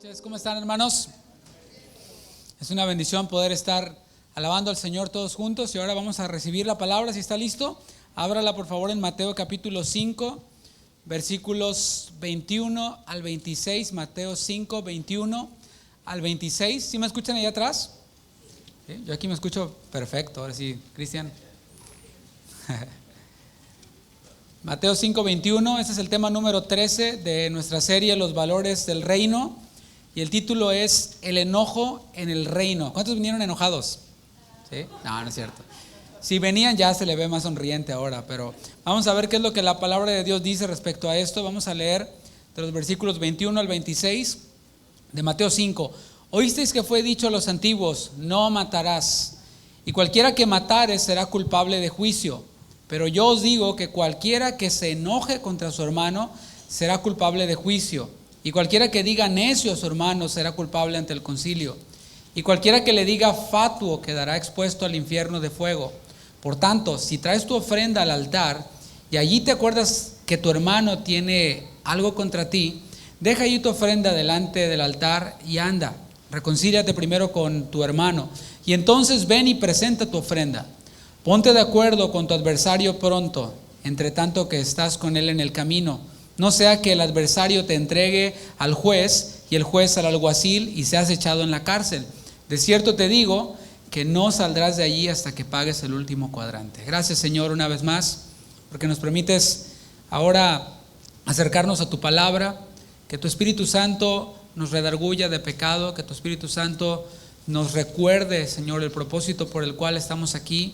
noches, ¿cómo están, hermanos? Es una bendición poder estar alabando al Señor todos juntos y ahora vamos a recibir la palabra. Si está listo, ábrala por favor en Mateo capítulo 5, versículos 21 al 26. Mateo 5, 21 al 26. ¿Sí me escuchan ahí atrás? ¿Sí? Yo aquí me escucho perfecto. Ahora sí, Cristian. Mateo 5, 21, este es el tema número 13 de nuestra serie Los valores del reino y el título es El enojo en el reino. ¿Cuántos vinieron enojados? ¿Sí? No, no es cierto. Si venían ya se le ve más sonriente ahora, pero vamos a ver qué es lo que la palabra de Dios dice respecto a esto. Vamos a leer de los versículos 21 al 26 de Mateo 5. Oísteis que fue dicho a los antiguos, no matarás, y cualquiera que matare será culpable de juicio. Pero yo os digo que cualquiera que se enoje contra su hermano será culpable de juicio. Y cualquiera que diga necio a su hermano será culpable ante el concilio. Y cualquiera que le diga fatuo quedará expuesto al infierno de fuego. Por tanto, si traes tu ofrenda al altar y allí te acuerdas que tu hermano tiene algo contra ti, deja allí tu ofrenda delante del altar y anda. Reconcíliate primero con tu hermano y entonces ven y presenta tu ofrenda. Ponte de acuerdo con tu adversario pronto, entre tanto que estás con él en el camino. No sea que el adversario te entregue al juez y el juez al alguacil y seas echado en la cárcel. De cierto te digo que no saldrás de allí hasta que pagues el último cuadrante. Gracias, Señor, una vez más, porque nos permites ahora acercarnos a tu palabra, que tu Espíritu Santo nos redarguya de pecado, que tu Espíritu Santo nos recuerde, Señor, el propósito por el cual estamos aquí.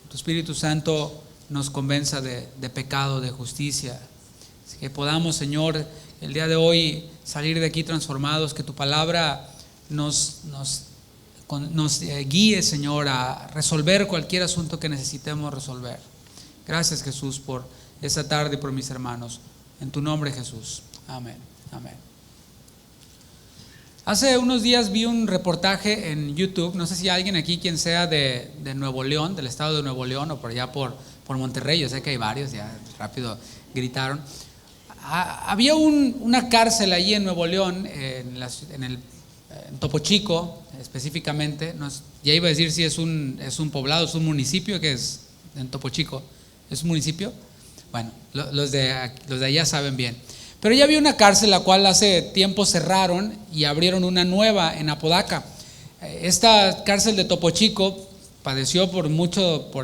Tu Espíritu Santo nos convenza de pecado, de justicia. Así que podamos, Señor, el día de hoy salir de aquí transformados, que tu palabra nos guíe, Señor, a resolver cualquier asunto que necesitemos resolver. Gracias, Jesús, por esta tarde y por mis hermanos. En tu nombre, Jesús. Amén. Amén. Hace unos días vi un reportaje en YouTube, no sé si alguien aquí quien sea de Nuevo León, del estado de Nuevo León o por allá por Monterrey, yo sé que hay varios, ya rápido gritaron. Había una cárcel allí en Nuevo León, en Topo Chico específicamente, ya iba a decir si es un poblado, es un municipio, que es en Topo Chico, ¿es un municipio? Bueno, los de allá saben bien. Pero ya había una cárcel la cual hace tiempo cerraron y abrieron una nueva en Apodaca. Esta cárcel de Topo Chico padeció por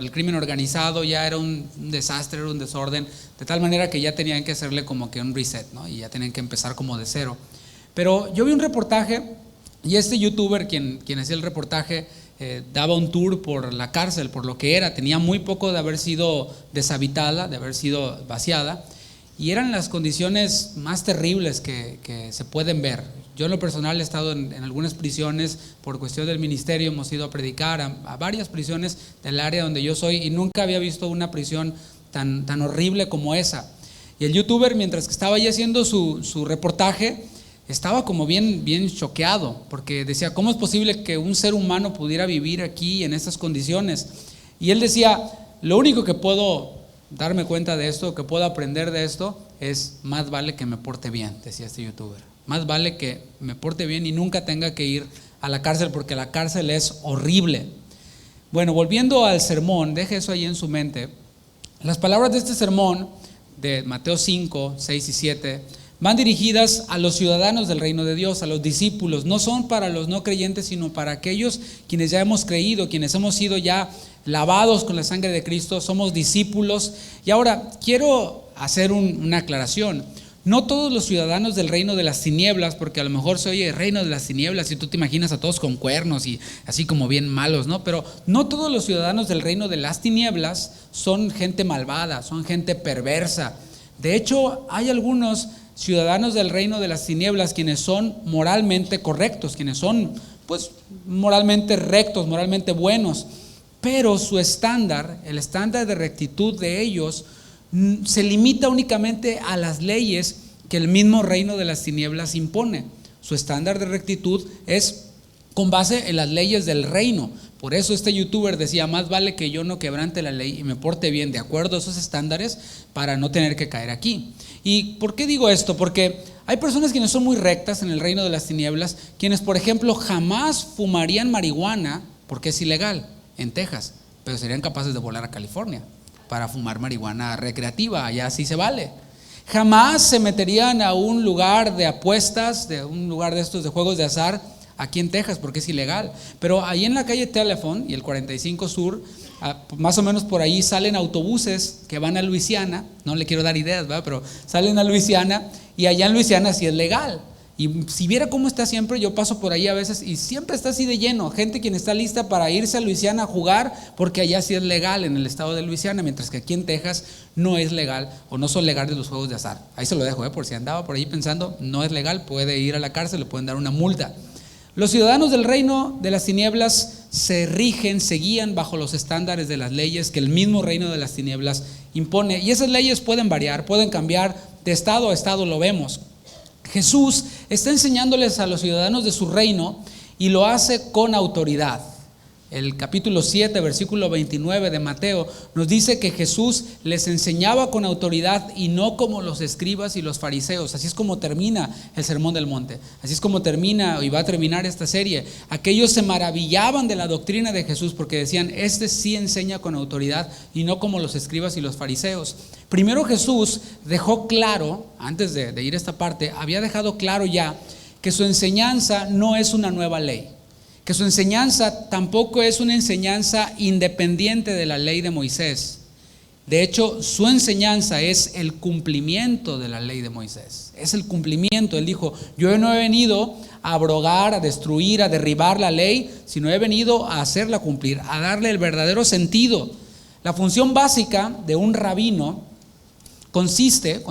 el crimen organizado, ya era un desastre, era un desorden, de tal manera que ya tenían que hacerle como que un reset, ¿no? Y ya tenían que empezar como de cero. Pero yo vi un reportaje y este youtuber, quien hacía el reportaje, daba un tour por la cárcel, por lo que era, tenía muy poco de haber sido deshabitada, de haber sido vaciada. Y eran las condiciones más terribles que se pueden ver. Yo en lo personal he estado en algunas prisiones por cuestión del ministerio, hemos ido a predicar a varias prisiones del área donde yo soy y nunca había visto una prisión tan horrible como esa. Y el youtuber, mientras que estaba ahí haciendo su reportaje, estaba como bien choqueado, porque decía, ¿cómo es posible que un ser humano pudiera vivir aquí en estas condiciones? Y él decía, lo único que puedo darme cuenta de esto, que puedo aprender de esto, es más vale que me porte bien, decía este youtuber. Más vale que me porte bien y nunca tenga que ir a la cárcel, porque la cárcel es horrible. Bueno, volviendo al sermón, deje eso ahí en su mente. Las palabras de este sermón, de Mateo 5, 6 y 7, van dirigidas a los ciudadanos del reino de Dios, a los discípulos. No son para los no creyentes, sino para aquellos quienes ya hemos creído, quienes hemos sido ya lavados con la sangre de Cristo, somos discípulos. Y ahora quiero hacer una aclaración. No todos los ciudadanos del reino de las tinieblas, porque a lo mejor se oye reino de las tinieblas y tú te imaginas a todos con cuernos y así como bien malos, ¿no? Pero no todos los ciudadanos del reino de las tinieblas son gente malvada, son gente perversa. De hecho, hay algunos ciudadanos del reino de las tinieblas quienes son moralmente correctos, quienes son pues moralmente rectos, moralmente buenos, pero su estándar, el estándar de rectitud de ellos se limita únicamente a las leyes que el mismo reino de las tinieblas impone. Su estándar de rectitud es con base en las leyes del reino. Por eso este youtuber decía, más vale que yo no quebrante la ley y me porte bien de acuerdo a esos estándares para no tener que caer aquí. ¿Y por qué digo esto? Porque Hay personas quienes son muy rectas en el reino de las tinieblas, quienes, por ejemplo, jamás fumarían marihuana porque es ilegal en Texas, pero serían capaces de volar a California para fumar marihuana recreativa, allá sí se vale. Jamás se meterían a un lugar de apuestas, de un lugar de estos de juegos de azar aquí en Texas porque es ilegal. Pero ahí en la calle Telephone y el 45 Sur, más o menos por ahí salen autobuses que van a Luisiana. No le quiero dar ideas, ¿verdad? Pero salen a Luisiana y allá en Luisiana sí es legal. Y si viera cómo está siempre, yo paso por ahí a veces y siempre está así de lleno, gente quien está lista para irse a Luisiana a jugar, porque allá sí es legal en el estado de Luisiana, mientras que aquí en Texas no es legal o no son legales los juegos de azar. Ahí se lo dejo, por si andaba por ahí pensando, no es legal, puede ir a la cárcel, le pueden dar una multa. Los ciudadanos del reino de las tinieblas se rigen, se guían bajo los estándares de las leyes que el mismo reino de las tinieblas impone, y esas leyes pueden variar, pueden cambiar de estado a estado, lo vemos. Jesús está enseñándoles a los ciudadanos de su reino y lo hace con autoridad. El capítulo 7, versículo 29 de Mateo nos dice que Jesús les enseñaba con autoridad y no como los escribas y los fariseos. Así es como termina el Sermón del Monte. Así es como termina y va a terminar esta serie. Aquellos se maravillaban de la doctrina de Jesús porque decían, este sí enseña con autoridad y no como los escribas y los fariseos. Primero Jesús dejó claro, antes de ir a esta parte, había dejado claro ya que su enseñanza no es una nueva ley. Que su enseñanza tampoco es una enseñanza independiente de la ley de Moisés. De hecho, su enseñanza es el cumplimiento de la ley de Moisés. Es el cumplimiento. Él dijo, yo no he venido a abrogar, a destruir, a derribar la ley, sino he venido a hacerla cumplir, a darle el verdadero sentido. La función básica de un rabino consiste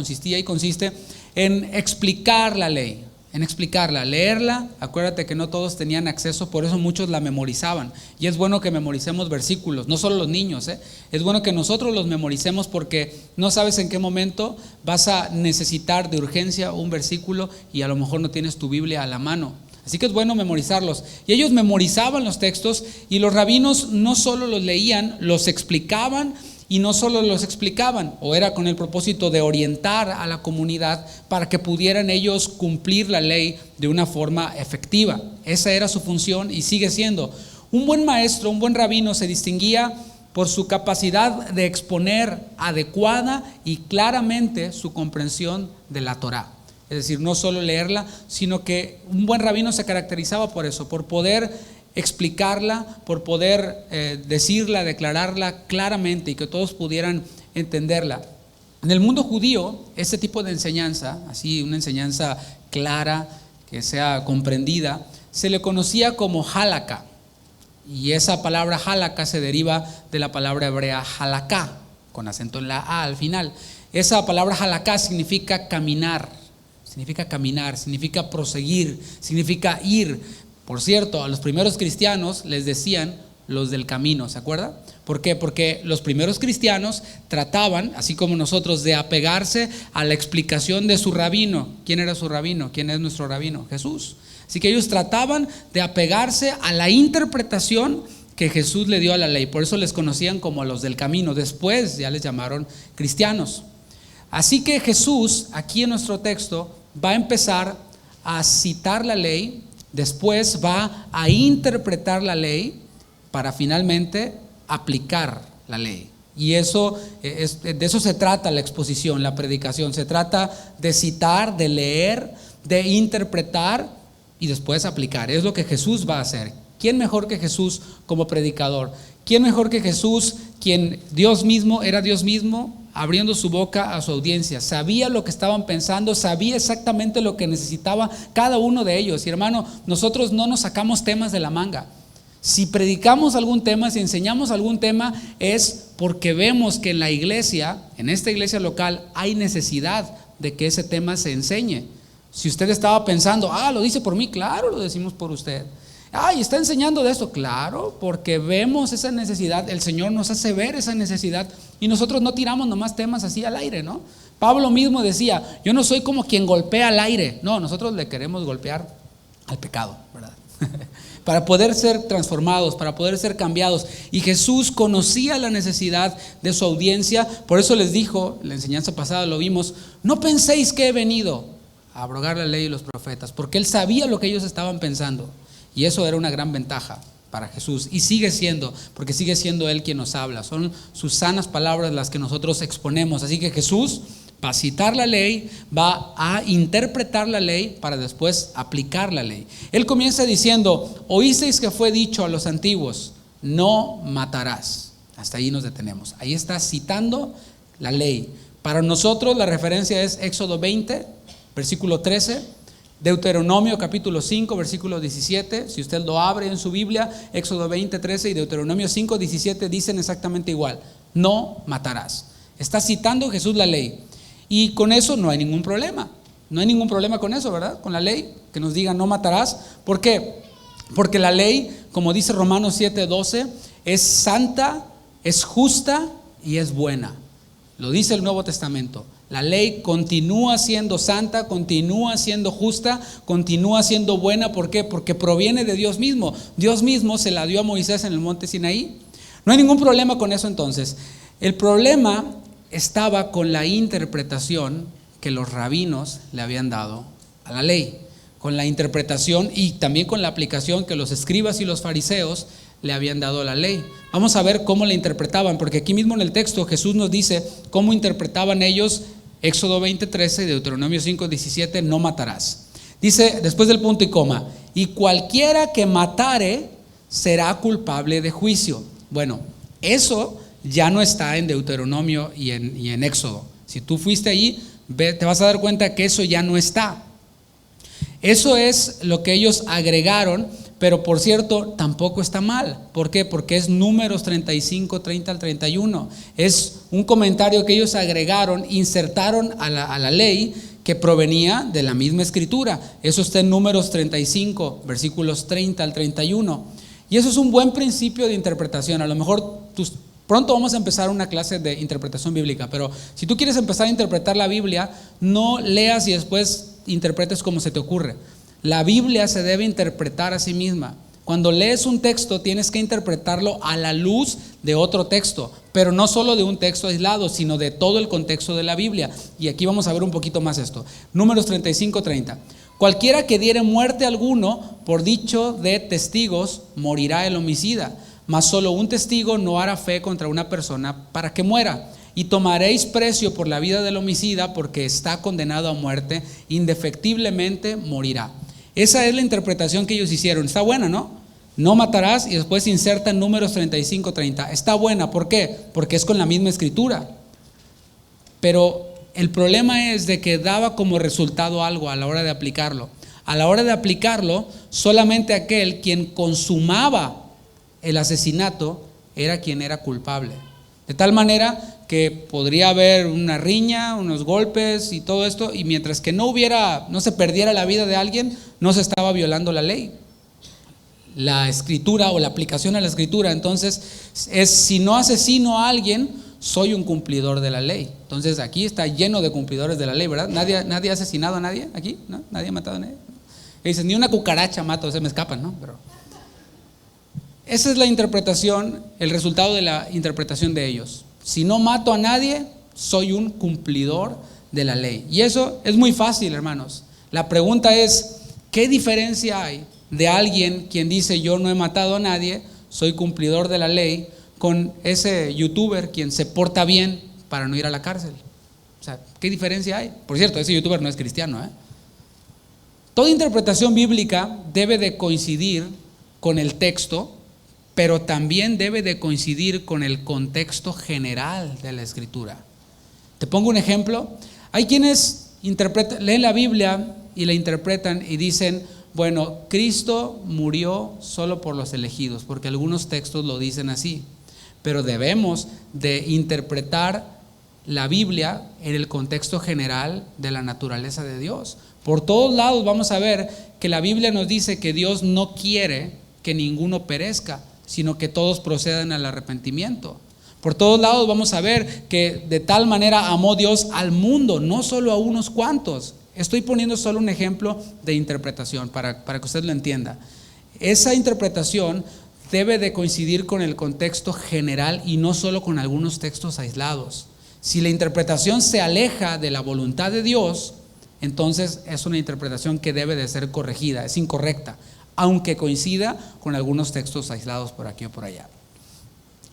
en explicar la ley. En explicarla, leerla. Acuérdate que no todos tenían acceso, por eso muchos la memorizaban. Y es bueno que memoricemos versículos, no solo los niños, es bueno que nosotros los memoricemos porque no sabes en qué momento vas a necesitar de urgencia un versículo y a lo mejor no tienes tu Biblia a la mano. Así que es bueno memorizarlos. Y ellos memorizaban los textos y los rabinos no solo los leían, los explicaban. Y no solo los explicaban, o era con el propósito de orientar a la comunidad para que pudieran ellos cumplir la ley de una forma efectiva. Esa era su función y sigue siendo. Un buen maestro, un buen rabino se distinguía por su capacidad de exponer adecuada y claramente su comprensión de la Torá. Es decir, no solo leerla, sino que un buen rabino se caracterizaba por eso, por poder explicarla, por poder decirla, declararla claramente y que todos pudieran entenderla. En el mundo judío, este tipo de enseñanza, así una enseñanza clara, que sea comprendida, se le conocía como halakha. Y esa palabra halakha se deriva de la palabra hebrea halaká, con acento en la A al final. Esa palabra halakha significa caminar, significa proseguir, significa ir. Por cierto, a los primeros cristianos les decían los del camino, ¿se acuerda? ¿Por qué? Porque los primeros cristianos trataban, así como nosotros, de apegarse a la explicación de su rabino. ¿Quién era su rabino? ¿Quién es nuestro rabino? Jesús. Así que ellos trataban de apegarse a la interpretación que Jesús le dio a la ley. Por eso les conocían como los del camino. Después ya les llamaron cristianos. Así que Jesús, aquí en nuestro texto, va a empezar a citar la ley. Después va a interpretar la ley para finalmente aplicar la ley. Y de eso se trata la exposición, la predicación. Se trata de citar, de leer, de interpretar y después aplicar. Es lo que Jesús va a hacer. ¿Quién mejor que Jesús como predicador? ¿Quién mejor que Jesús, quien Dios mismo era Dios mismo, abriendo su boca a su audiencia? Sabía lo que estaban pensando, sabía exactamente lo que necesitaba cada uno de ellos. Y hermano, nosotros no nos sacamos temas de la manga. Si predicamos algún tema, si enseñamos algún tema, es porque vemos que en la iglesia, en esta iglesia local, hay necesidad de que ese tema se enseñe. Si usted estaba pensando, lo dice por mí, claro, lo decimos por usted. Y está enseñando de eso, claro, porque vemos esa necesidad, el Señor nos hace ver esa necesidad y nosotros no tiramos nomás temas así al aire, ¿no? Pablo mismo decía, yo no soy como quien golpea al aire, no, nosotros le queremos golpear al pecado, ¿verdad? Para poder ser transformados, para poder ser cambiados. Y Jesús conocía la necesidad de su audiencia, por eso les dijo, en la enseñanza pasada lo vimos, no penséis que he venido a abrogar la ley y los profetas, porque Él sabía lo que ellos estaban pensando. Y eso era una gran ventaja para Jesús. Y sigue siendo, porque sigue siendo Él quien nos habla. Son sus sanas palabras las que nosotros exponemos. Así que Jesús va a citar la ley, va a interpretar la ley para después aplicar la ley. Él comienza diciendo: oísteis que fue dicho a los antiguos, no matarás. Hasta ahí nos detenemos. Ahí está citando la ley. Para nosotros la referencia es Éxodo 20, versículo 13. Deuteronomio capítulo 5, versículo 17. Si usted lo abre en su Biblia, Éxodo 20, 13 y Deuteronomio 5, 17 dicen exactamente igual: no matarás. Está citando Jesús la ley. Y con eso no hay ningún problema. No hay ningún problema con eso, ¿verdad? Con la ley, que nos diga no matarás. ¿Por qué? Porque la ley, como dice Romanos 7, 12, es santa, es justa y es buena. Lo dice el Nuevo Testamento. La ley continúa siendo santa, continúa siendo justa, continúa siendo buena. ¿Por qué? Porque proviene de Dios mismo. Dios mismo se la dio a Moisés en el monte Sinaí. No hay ningún problema con eso entonces. El problema estaba con la interpretación que los rabinos le habían dado a la ley. Con la interpretación y también con la aplicación que los escribas y los fariseos le habían dado a la ley. Vamos a ver cómo la interpretaban, porque aquí mismo en el texto Jesús nos dice cómo interpretaban ellos Éxodo 20, 13 y Deuteronomio 5, 17, no matarás. Dice después del punto y coma: y cualquiera que matare será culpable de juicio. Bueno, eso ya no está en Deuteronomio y en Éxodo. Si tú fuiste ahí, te vas a dar cuenta que eso ya no está. Eso es lo que ellos agregaron, pero por cierto, tampoco está mal. ¿Por qué? Porque es Números 35, 30 al 31. Es un comentario que ellos agregaron, insertaron a la ley que provenía de la misma escritura. Eso está en Números 35, versículos 30 al 31. Y eso es un buen principio de interpretación. A lo mejor pronto vamos a empezar una clase de interpretación bíblica, pero si tú quieres empezar a interpretar la Biblia, no leas y después interpretes como se te ocurre. La Biblia se debe interpretar a sí misma. Cuando lees un texto tienes que interpretarlo a la luz de otro texto, pero no solo de un texto aislado, sino de todo el contexto de la Biblia. Y aquí vamos a ver un poquito más esto. Números 35, 30. Cualquiera que diere muerte a alguno por dicho de testigos, morirá el homicida. Mas solo un testigo no hará fe contra una persona para que muera. Y tomaréis precio por la vida del homicida, porque está condenado a muerte, indefectiblemente morirá. Esa es la interpretación que ellos hicieron. Está buena, ¿no? No matarás, y después inserta en Números 35, 30. Está buena, ¿por qué? Porque es con la misma escritura. Pero el problema es de que daba como resultado algo a la hora de aplicarlo. A la hora de aplicarlo, solamente aquel quien consumaba el asesinato era quien era culpable. De tal manera que podría haber una riña, unos golpes y todo esto, y mientras que no se perdiera la vida de alguien, no se estaba violando la ley. La escritura o la aplicación a la escritura, entonces, es: si no asesino a alguien, soy un cumplidor de la ley. Entonces aquí está lleno de cumplidores de la ley, ¿verdad? Nadie ha asesinado a nadie aquí, ¿no? Nadie ha matado a nadie. Y dicen: ni una cucaracha mato, se me escapan, ¿no? Pero esa es la interpretación, el resultado de la interpretación de ellos. Si no mato a nadie, soy un cumplidor de la ley. Y eso es muy fácil, hermanos. La pregunta es: ¿qué diferencia hay de alguien quien dice yo no he matado a nadie, soy cumplidor de la ley, con ese youtuber quien se porta bien para no ir a la cárcel? O sea, ¿qué diferencia hay? Por cierto, ese youtuber no es cristiano, ¿eh? Toda interpretación bíblica debe de coincidir con el texto, pero también debe de coincidir con el contexto general de la escritura. Te pongo un ejemplo. Hay quienes leen la Biblia y la interpretan y dicen: bueno, Cristo murió solo por los elegidos, porque algunos textos lo dicen así. Pero debemos de interpretar la Biblia en el contexto general de la naturaleza de Dios. Por todos lados vamos a ver que la Biblia nos dice que Dios no quiere que ninguno perezca, sino que todos procedan al arrepentimiento. Por todos lados vamos a ver que de tal manera amó Dios al mundo, no solo a unos cuantos. Estoy poniendo solo un ejemplo de interpretación para que usted lo entienda. Esa interpretación debe de coincidir con el contexto general y no solo con algunos textos aislados. Si la interpretación se aleja de la voluntad de Dios, entonces es una interpretación que debe de ser corregida, es incorrecta, aunque coincida con algunos textos aislados por aquí o por allá.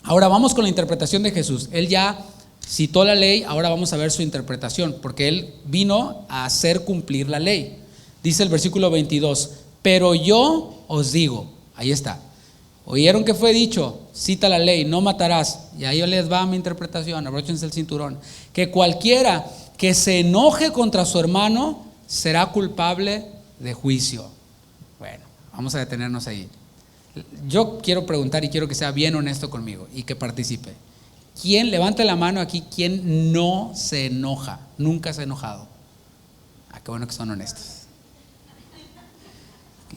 Ahora vamos con la interpretación de Jesús. Él ya citó la ley, ahora vamos a ver su interpretación, porque él vino a hacer cumplir la ley. Dice el versículo 22, pero yo os digo, ahí está, oyeron que fue dicho, cita la ley, no matarás, y ahí les va mi interpretación, abróchense el cinturón, que cualquiera que se enoje contra su hermano será culpable de juicio. Bueno, vamos a detenernos ahí. Yo quiero preguntar y quiero que sea bien honesto conmigo y que participe. ¿Quién, levante la mano aquí, quién no se enoja? Nunca se ha enojado. Qué bueno que son honestos.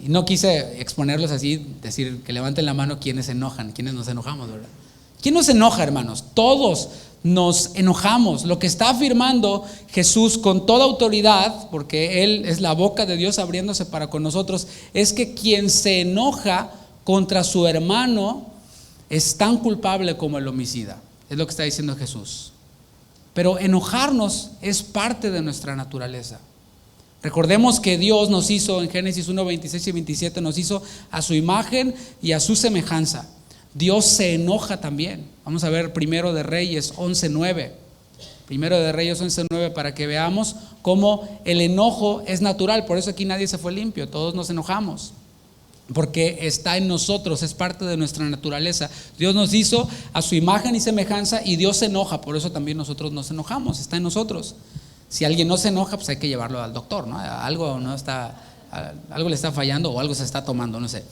Y no quise exponerlos así, decir que levanten la mano quienes se enojan, quienes nos enojamos, ¿verdad? ¿Quién no se enoja, hermanos? Todos nos enojamos. Lo que está afirmando Jesús con toda autoridad, porque Él es la boca de Dios abriéndose para con nosotros, es que quien se enoja contra su hermano es tan culpable como el homicida. Es lo que está diciendo Jesús. Pero enojarnos es parte de nuestra naturaleza. Recordemos que Dios nos hizo en Génesis 1, 26 y 27, nos hizo a su imagen y a su semejanza. Dios se enoja también. Vamos a ver Primero de Reyes 11:9. Primero de Reyes 11:9 para que veamos cómo el enojo es natural. Por eso aquí nadie se fue limpio, todos nos enojamos. Porque está en nosotros, es parte de nuestra naturaleza. Dios nos hizo a su imagen y semejanza y Dios se enoja, por eso también nosotros nos enojamos, está en nosotros. Si alguien no se enoja, pues hay que llevarlo al doctor, ¿no? Algo le está fallando o algo se está tomando, no sé.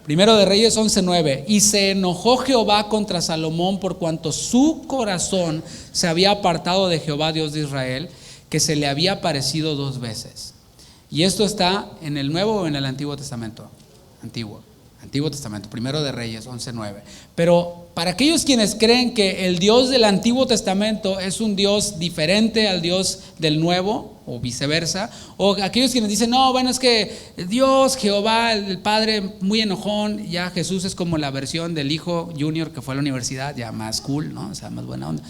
Primero de Reyes 11:9, y se enojó Jehová contra Salomón por cuanto su corazón se había apartado de Jehová Dios de Israel, que se le había aparecido 2 veces. Y esto está en el Nuevo o en el Antiguo Testamento. Antiguo Testamento, Primero de Reyes 11:9. Pero para aquellos quienes creen que el Dios del Antiguo Testamento es un Dios diferente al Dios del Nuevo, o viceversa, o aquellos quienes dicen, no, bueno, es que Dios, Jehová, el Padre, muy enojón, ya Jesús es como la versión del hijo junior que fue a la universidad, ya más cool, ¿no? O sea, más buena onda.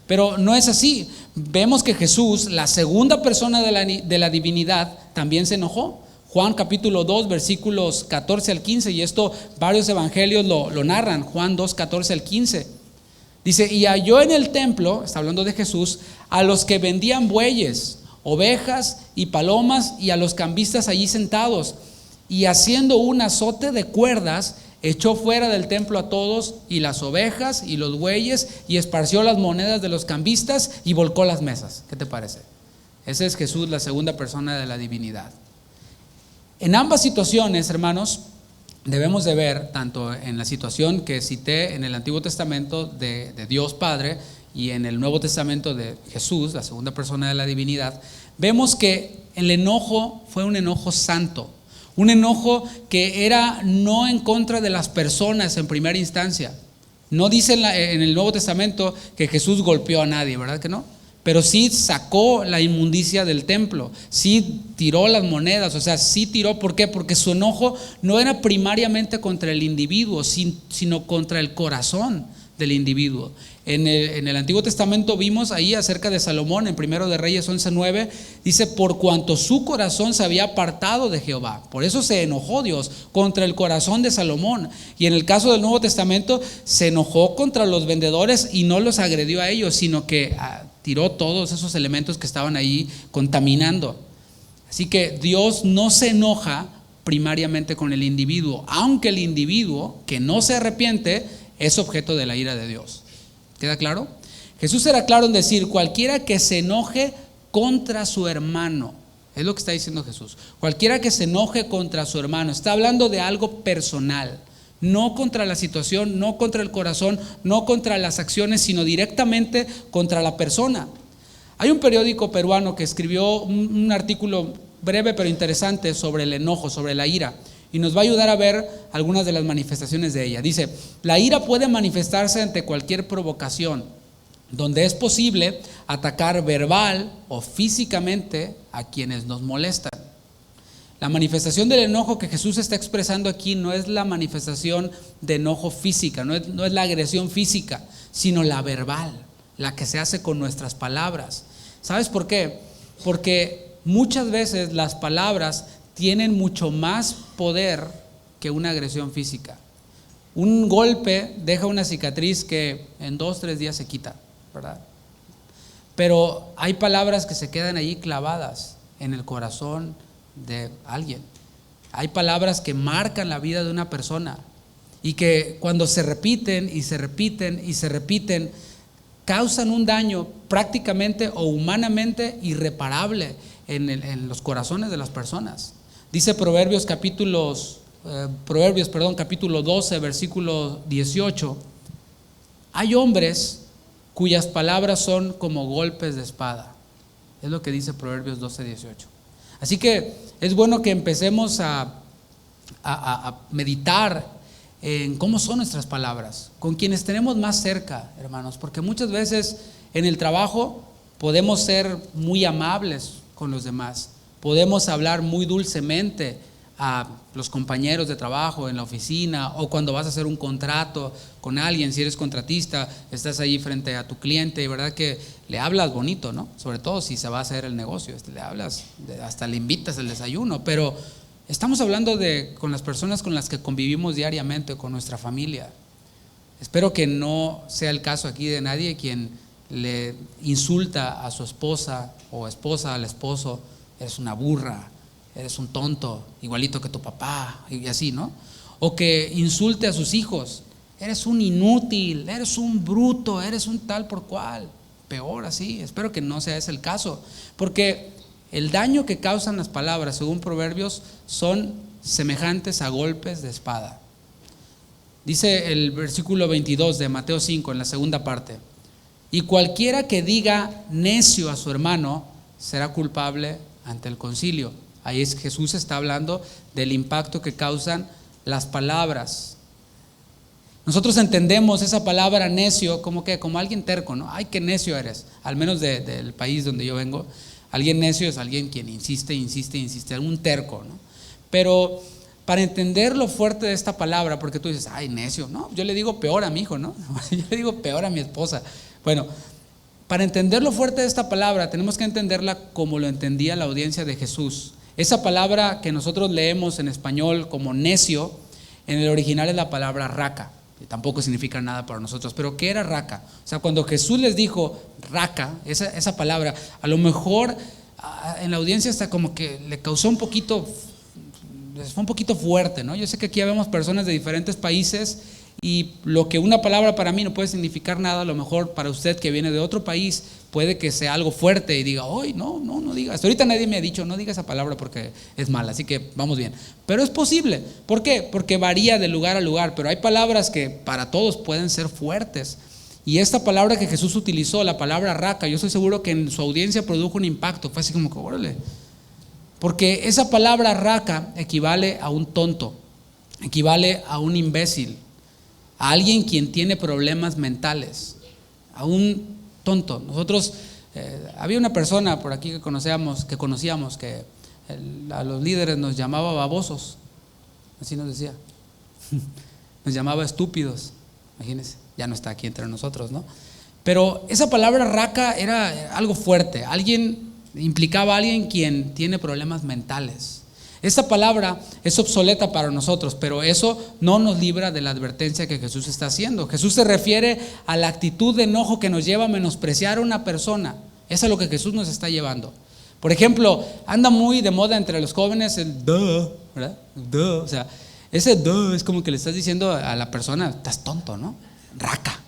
Pero no es así. Vemos que Jesús, la segunda persona de la divinidad, también se enojó. Juan capítulo 2 versículos 14 al 15, y esto varios evangelios lo narran. Juan 2, 14 al 15 dice, y halló en el templo, está hablando de Jesús, a los que vendían bueyes, ovejas y palomas, y a los cambistas allí sentados, y haciendo un azote de cuerdas echó fuera del templo a todos, y las ovejas y los bueyes, y esparció las monedas de los cambistas y volcó las mesas. ¿Qué te parece? Ese es Jesús, la segunda persona de la divinidad. En ambas situaciones, hermanos, debemos de ver, tanto en la situación que cité en el Antiguo Testamento de Dios Padre y en el Nuevo Testamento de Jesús, la segunda persona de la divinidad, vemos que el enojo fue un enojo santo, un enojo que era no en contra de las personas en primera instancia. No dice en el Nuevo Testamento que Jesús golpeó a nadie, ¿verdad que no? Pero sí sacó la inmundicia del templo, sí tiró las monedas, o sea, sí tiró. ¿Por qué? Porque su enojo no era primariamente contra el individuo, sino contra el corazón del individuo. En el Antiguo Testamento vimos ahí acerca de Salomón, en Primero de Reyes 11:9, dice, por cuanto su corazón se había apartado de Jehová. Por eso se enojó Dios contra el corazón de Salomón. Y en el caso del Nuevo Testamento, se enojó contra los vendedores y no los agredió a ellos, sino que tiró todos esos elementos que estaban ahí contaminando. Así que Dios no se enoja primariamente con el individuo, aunque el individuo que no se arrepiente es objeto de la ira de Dios. ¿Queda claro? Jesús era claro en decir, cualquiera que se enoje contra su hermano, es lo que está diciendo Jesús, cualquiera que se enoje contra su hermano, está hablando de algo personal, no contra la situación, no contra el corazón, no contra las acciones, sino directamente contra la persona. Hay un periódico peruano que escribió un artículo breve pero interesante sobre el enojo, sobre la ira, y nos va a ayudar a ver algunas de las manifestaciones de ella. Dice, la ira puede manifestarse ante cualquier provocación, donde es posible atacar verbal o físicamente a quienes nos molestan. La manifestación del enojo que Jesús está expresando aquí no es la manifestación de enojo física, no es la agresión física, sino la verbal, la que se hace con nuestras palabras. ¿Sabes por qué? Porque muchas veces las palabras tienen mucho más poder que una agresión física. Un golpe deja una cicatriz que en 2-3 días se quita, ¿verdad? Pero hay palabras que se quedan ahí clavadas en el corazón de alguien. Hay palabras que marcan la vida de una persona y que cuando se repiten y se repiten y se repiten, causan un daño prácticamente o humanamente irreparable en los corazones de las personas. Dice Proverbios capítulo 12, versículo 18. Hay hombres cuyas palabras son como golpes de espada. Es lo que dice Proverbios 12, 18. Así que es bueno que empecemos a meditar en cómo son nuestras palabras, con quienes tenemos más cerca, hermanos, porque muchas veces en el trabajo podemos ser muy amables con los demás, podemos hablar muy dulcemente a los compañeros de trabajo en la oficina, o cuando vas a hacer un contrato con alguien, si eres contratista, estás ahí frente a tu cliente y verdad que le hablas bonito, ¿no? Sobre todo si se va a hacer el negocio, le hablas, hasta le invitas el desayuno, pero estamos hablando con las personas con las que convivimos diariamente, con nuestra familia. Espero que no sea el caso aquí de nadie quien le insulta a su esposa o esposa al esposo: eres una burra, eres un tonto, igualito que tu papá, y así, ¿no? O que insulte a sus hijos: eres un inútil, eres un bruto, eres un tal por cual. Peor así. Espero que no sea ese el caso, porque el daño que causan las palabras, según Proverbios, son semejantes a golpes de espada. Dice el versículo 22 de Mateo 5, en la segunda parte: y cualquiera que diga necio a su hermano será culpable ante el concilio. Ahí Jesús está hablando del impacto que causan las palabras. Nosotros entendemos esa palabra necio como alguien terco, ¿no? Ay, qué necio eres. Al menos del país donde yo vengo, alguien necio es alguien quien insiste, un terco, ¿no? Pero para entender lo fuerte de esta palabra, porque tú dices, ay, necio, no, yo le digo peor a mi hijo, ¿no? Yo le digo peor a mi esposa. Bueno, para entender lo fuerte de esta palabra, tenemos que entenderla como lo entendía la audiencia de Jesús. Esa palabra que nosotros leemos en español como necio, en el original es la palabra raca, que tampoco significa nada para nosotros. Pero ¿qué era raca? O sea, cuando Jesús les dijo raca, esa palabra, a lo mejor en la audiencia hasta como que le causó fue un poquito fuerte, ¿no? Yo sé que aquí vemos personas de diferentes países y lo que una palabra para mí no puede significar nada, a lo mejor para usted que viene de otro país puede que sea algo fuerte y diga, hoy no diga. Hasta ahorita nadie me ha dicho, no diga esa palabra porque es mala, así que vamos bien. Pero es posible. ¿Por qué? Porque varía de lugar a lugar, pero hay palabras que para todos pueden ser fuertes. Y esta palabra que Jesús utilizó, la palabra raca, yo estoy seguro que en su audiencia produjo un impacto. Fue así como que, órale. Porque esa palabra raca equivale a un tonto, equivale a un imbécil, a alguien quien tiene problemas mentales, a un tonto. Nosotros, había una persona por aquí que conocíamos que a los líderes nos llamaba babosos, así nos decía, nos llamaba estúpidos, imagínense, ya no está aquí entre nosotros, ¿no? Pero esa palabra raca era algo fuerte, implicaba a alguien quien tiene problemas mentales. Esta palabra es obsoleta para nosotros, pero eso no nos libra de la advertencia que Jesús está haciendo. Jesús se refiere a la actitud de enojo que nos lleva a menospreciar a una persona. Eso es a lo que Jesús nos está llevando. Por ejemplo, anda muy de moda entre los jóvenes el duh, ¿verdad? Duh, o sea, ese duh es como que le estás diciendo a la persona, estás tonto, ¿no? Raca.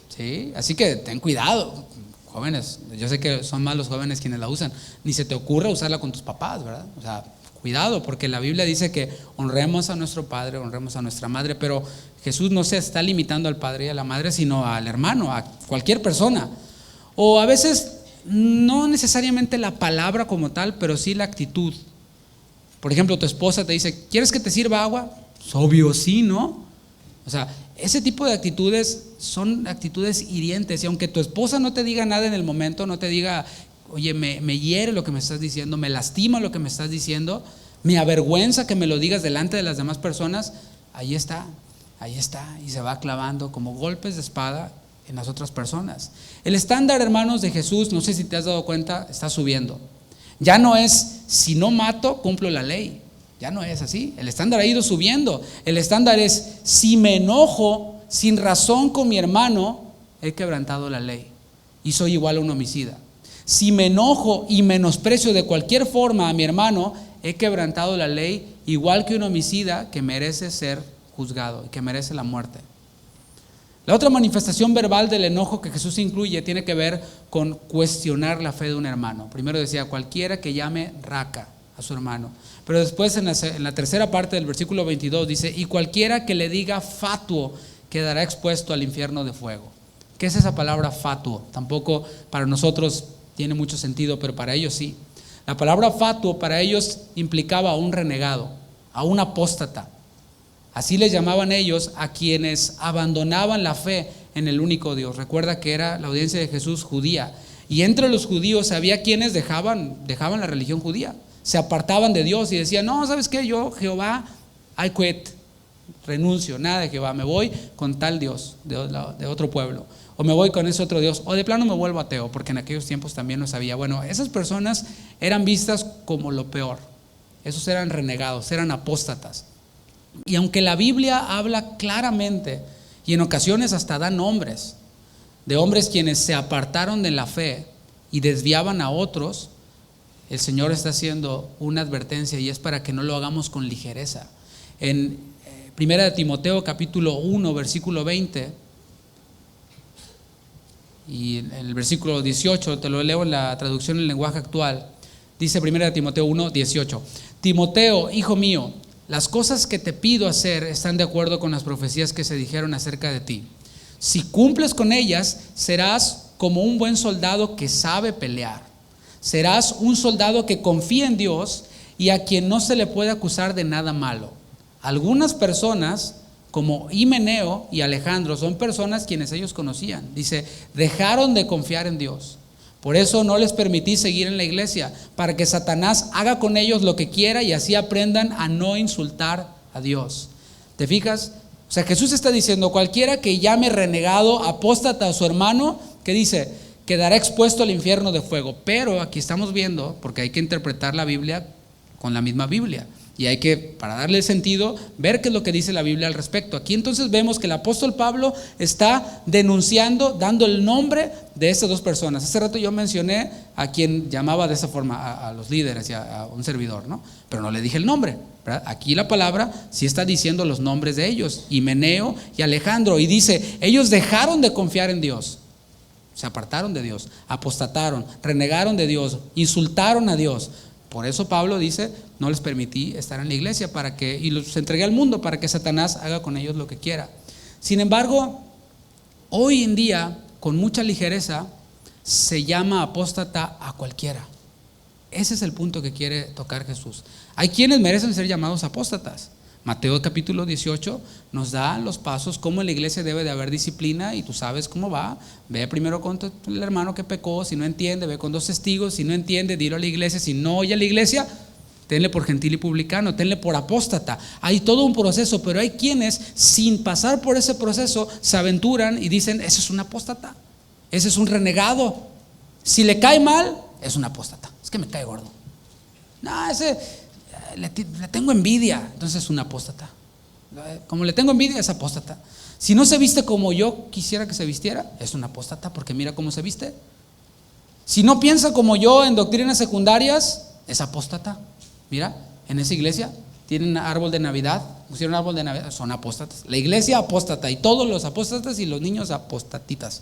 Sí, así que ten cuidado. Jóvenes, yo sé que son más los jóvenes quienes la usan, ni se te ocurra usarla con tus papás, ¿verdad? O sea, cuidado, porque la Biblia dice que honremos a nuestro padre, honremos a nuestra madre, pero Jesús no se está limitando al padre y a la madre, sino al hermano, a cualquier persona. O a veces no necesariamente la palabra como tal, pero sí la actitud. Por ejemplo, tu esposa te dice, ¿quieres que te sirva agua? Pues obvio, sí, ¿no? O sea, ese tipo de actitudes son actitudes hirientes, y aunque tu esposa no te diga nada en el momento, no te diga, oye, me hiere lo que me estás diciendo, me lastima lo que me estás diciendo, me avergüenza que me lo digas delante de las demás personas, ahí está, y se va clavando como golpes de espada en las otras personas. El estándar, hermanos, de Jesús, no sé si te has dado cuenta, está subiendo. Ya no es, si no mato, cumplo la ley. Ya no es así. El estándar ha ido subiendo. El estándar es, si me enojo sin razón con mi hermano, he quebrantado la ley y soy igual a un homicida. Si me enojo y menosprecio de cualquier forma a mi hermano, he quebrantado la ley igual que un homicida que merece ser juzgado y que merece la muerte. La otra manifestación verbal del enojo que Jesús incluye tiene que ver con cuestionar la fe de un hermano. Primero decía, cualquiera que llame raca a su hermano. Pero después en la tercera parte del versículo 22 dice, y cualquiera que le diga fatuo quedará expuesto al infierno de fuego. ¿Qué es esa palabra fatuo? Tampoco para nosotros tiene mucho sentido, pero para ellos sí. La palabra fatuo para ellos implicaba a un renegado, a un apóstata. Así les llamaban ellos a quienes abandonaban la fe en el único Dios. Recuerda que era la audiencia de Jesús judía. Y entre los judíos había quienes dejaban la religión judía. Se apartaban de Dios y decían, no, ¿sabes qué? Yo, Jehová, I quit, renuncio, nada de Jehová, me voy con tal Dios de otro pueblo. O me voy con ese otro Dios, o de plano me vuelvo ateo, porque en aquellos tiempos también no sabía. Bueno, esas personas eran vistas como lo peor. Esos eran renegados, eran apóstatas. Y aunque la Biblia habla claramente, y en ocasiones hasta da nombres, de hombres quienes se apartaron de la fe y desviaban a otros, el Señor está haciendo una advertencia y es para que no lo hagamos con ligereza. En 1 Timoteo capítulo 1, versículo 20, y en el versículo 18, te lo leo en la traducción en lenguaje actual, dice 1 Timoteo 1, 18, Timoteo, hijo mío, las cosas que te pido hacer están de acuerdo con las profecías que se dijeron acerca de ti. Si cumples con ellas, serás como un buen soldado que sabe pelear. Serás un soldado que confía en Dios y a quien no se le puede acusar de nada malo. Algunas personas, como Himeneo y Alejandro, son personas quienes ellos conocían. Dice, dejaron de confiar en Dios. Por eso no les permití seguir en la iglesia, para que Satanás haga con ellos lo que quiera y así aprendan a no insultar a Dios. ¿Te fijas? O sea, Jesús está diciendo, cualquiera que llame renegado, apóstata a su hermano, ¿qué dice? Quedará expuesto al infierno de fuego. Pero aquí estamos viendo, porque hay que interpretar la Biblia con la misma Biblia. Y hay que, para darle sentido, ver qué es lo que dice la Biblia al respecto. Aquí entonces vemos que el apóstol Pablo está denunciando, dando el nombre de estas dos personas. Hace rato yo mencioné a quien llamaba de esa forma a los líderes y a un servidor, ¿no? Pero no le dije el nombre, ¿verdad? Aquí la palabra sí está diciendo los nombres de ellos, Himeneo y Alejandro. Y dice, ellos dejaron de confiar en Dios. Se apartaron de Dios, apostataron, renegaron de Dios, insultaron a Dios. Por eso Pablo dice, no les permití estar en la iglesia y los entregué al mundo para que Satanás haga con ellos lo que quiera. Sin embargo, hoy en día, con mucha ligereza, se llama apóstata a cualquiera. Ese es el punto que quiere tocar Jesús. Hay quienes merecen ser llamados apóstatas. Mateo capítulo 18 nos da los pasos, cómo en la iglesia debe de haber disciplina y tú sabes cómo va. Ve primero con el hermano que pecó, si no entiende, ve con 2 testigos, si no entiende, dilo a la iglesia, si no oye a la iglesia, tenle por gentil y publicano, tenle por apóstata. Hay todo un proceso, pero hay quienes sin pasar por ese proceso se aventuran y dicen, ese es un apóstata, ese es un renegado. Si le cae mal, es un apóstata, es que me cae gordo. No, ese... Le tengo envidia, entonces es un apóstata. Como le tengo envidia, es apóstata. Si no se viste como yo quisiera que se vistiera, es un apóstata porque mira cómo se viste. Si no piensa como yo en doctrinas secundarias, es apóstata. Mira, en esa iglesia tienen árbol de Navidad, pusieron árbol de Navidad, son apóstatas. La iglesia apóstata y todos los apóstatas y los niños apostatitas.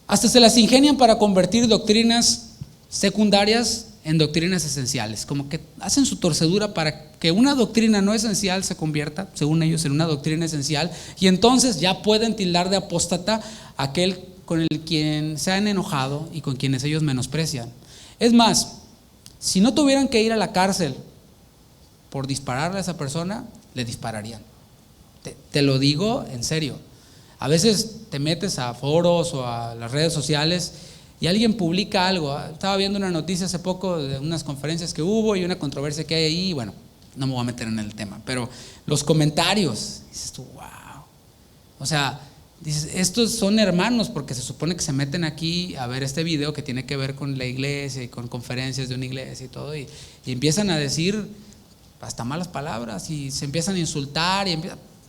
Hasta se las ingenian para convertir doctrinas secundarias en doctrinas esenciales, como que hacen su torcedura para que una doctrina no esencial se convierta, según ellos, en una doctrina esencial, y entonces ya pueden tildar de apóstata a aquel con el quien se han enojado y con quienes ellos menosprecian. Es más, si no tuvieran que ir a la cárcel por dispararle a esa persona, le dispararían. Te lo digo en serio. A veces te metes a foros o a las redes sociales y alguien publica algo. Estaba viendo una noticia hace poco de unas conferencias que hubo y una controversia que hay ahí. Bueno, no me voy a meter en el tema, pero los comentarios, dices tú, wow, O sea, dices, estos son hermanos porque se supone que se meten aquí a ver este video que tiene que ver con la iglesia y con conferencias de una iglesia y todo, y empiezan a decir hasta malas palabras y se empiezan a insultar y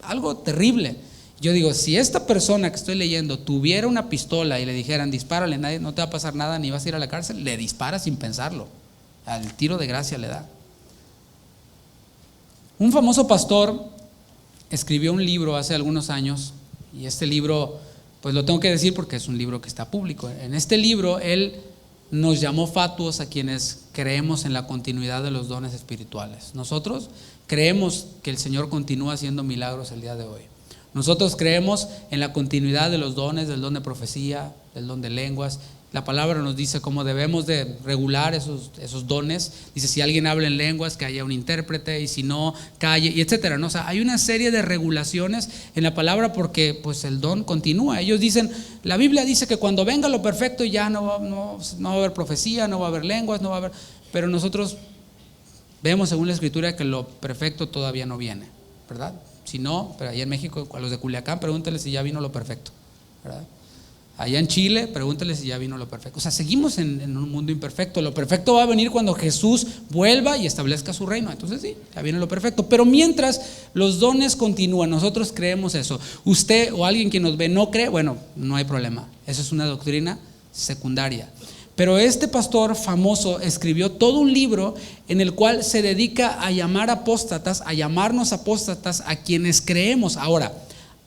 algo terrible. Yo digo, si esta persona que estoy leyendo tuviera una pistola y le dijeran dispárale, no te va a pasar nada ni vas a ir a la cárcel, le dispara sin pensarlo, al tiro de gracia le da. Un famoso pastor escribió un libro hace algunos años, y este libro pues lo tengo que decir porque es un libro que está público. En este libro él nos llamó fatuos a quienes creemos en la continuidad de los dones espirituales. Nosotros creemos que el Señor continúa haciendo milagros el día de hoy. Nosotros creemos en la continuidad de los dones, del don de profecía, del don de lenguas. La palabra nos dice cómo debemos de regular esos dones. Dice, si alguien habla en lenguas, que haya un intérprete, y si no, calle, y etcétera, ¿no? O sea, hay una serie de regulaciones en la palabra porque pues el don continúa. Ellos dicen, la Biblia dice que cuando venga lo perfecto ya no va a haber profecía, no va a haber lenguas, no va a haber. Pero nosotros vemos según la Escritura que lo perfecto todavía no viene, ¿verdad? Si no, pero allá en México, a los de Culiacán, pregúntales si ya vino lo perfecto, ¿verdad? Allá en Chile, pregúntales si ya vino lo perfecto. O sea, seguimos en un mundo imperfecto. Lo perfecto va a venir cuando Jesús vuelva y establezca su reino. Entonces sí, ya viene lo perfecto. Pero mientras los dones continúan, nosotros creemos eso. Usted o alguien que nos ve no cree, bueno, no hay problema. Eso es una doctrina secundaria. Pero este pastor famoso escribió todo un libro en el cual se dedica a llamar apóstatas, a llamarnos apóstatas a quienes creemos. Ahora,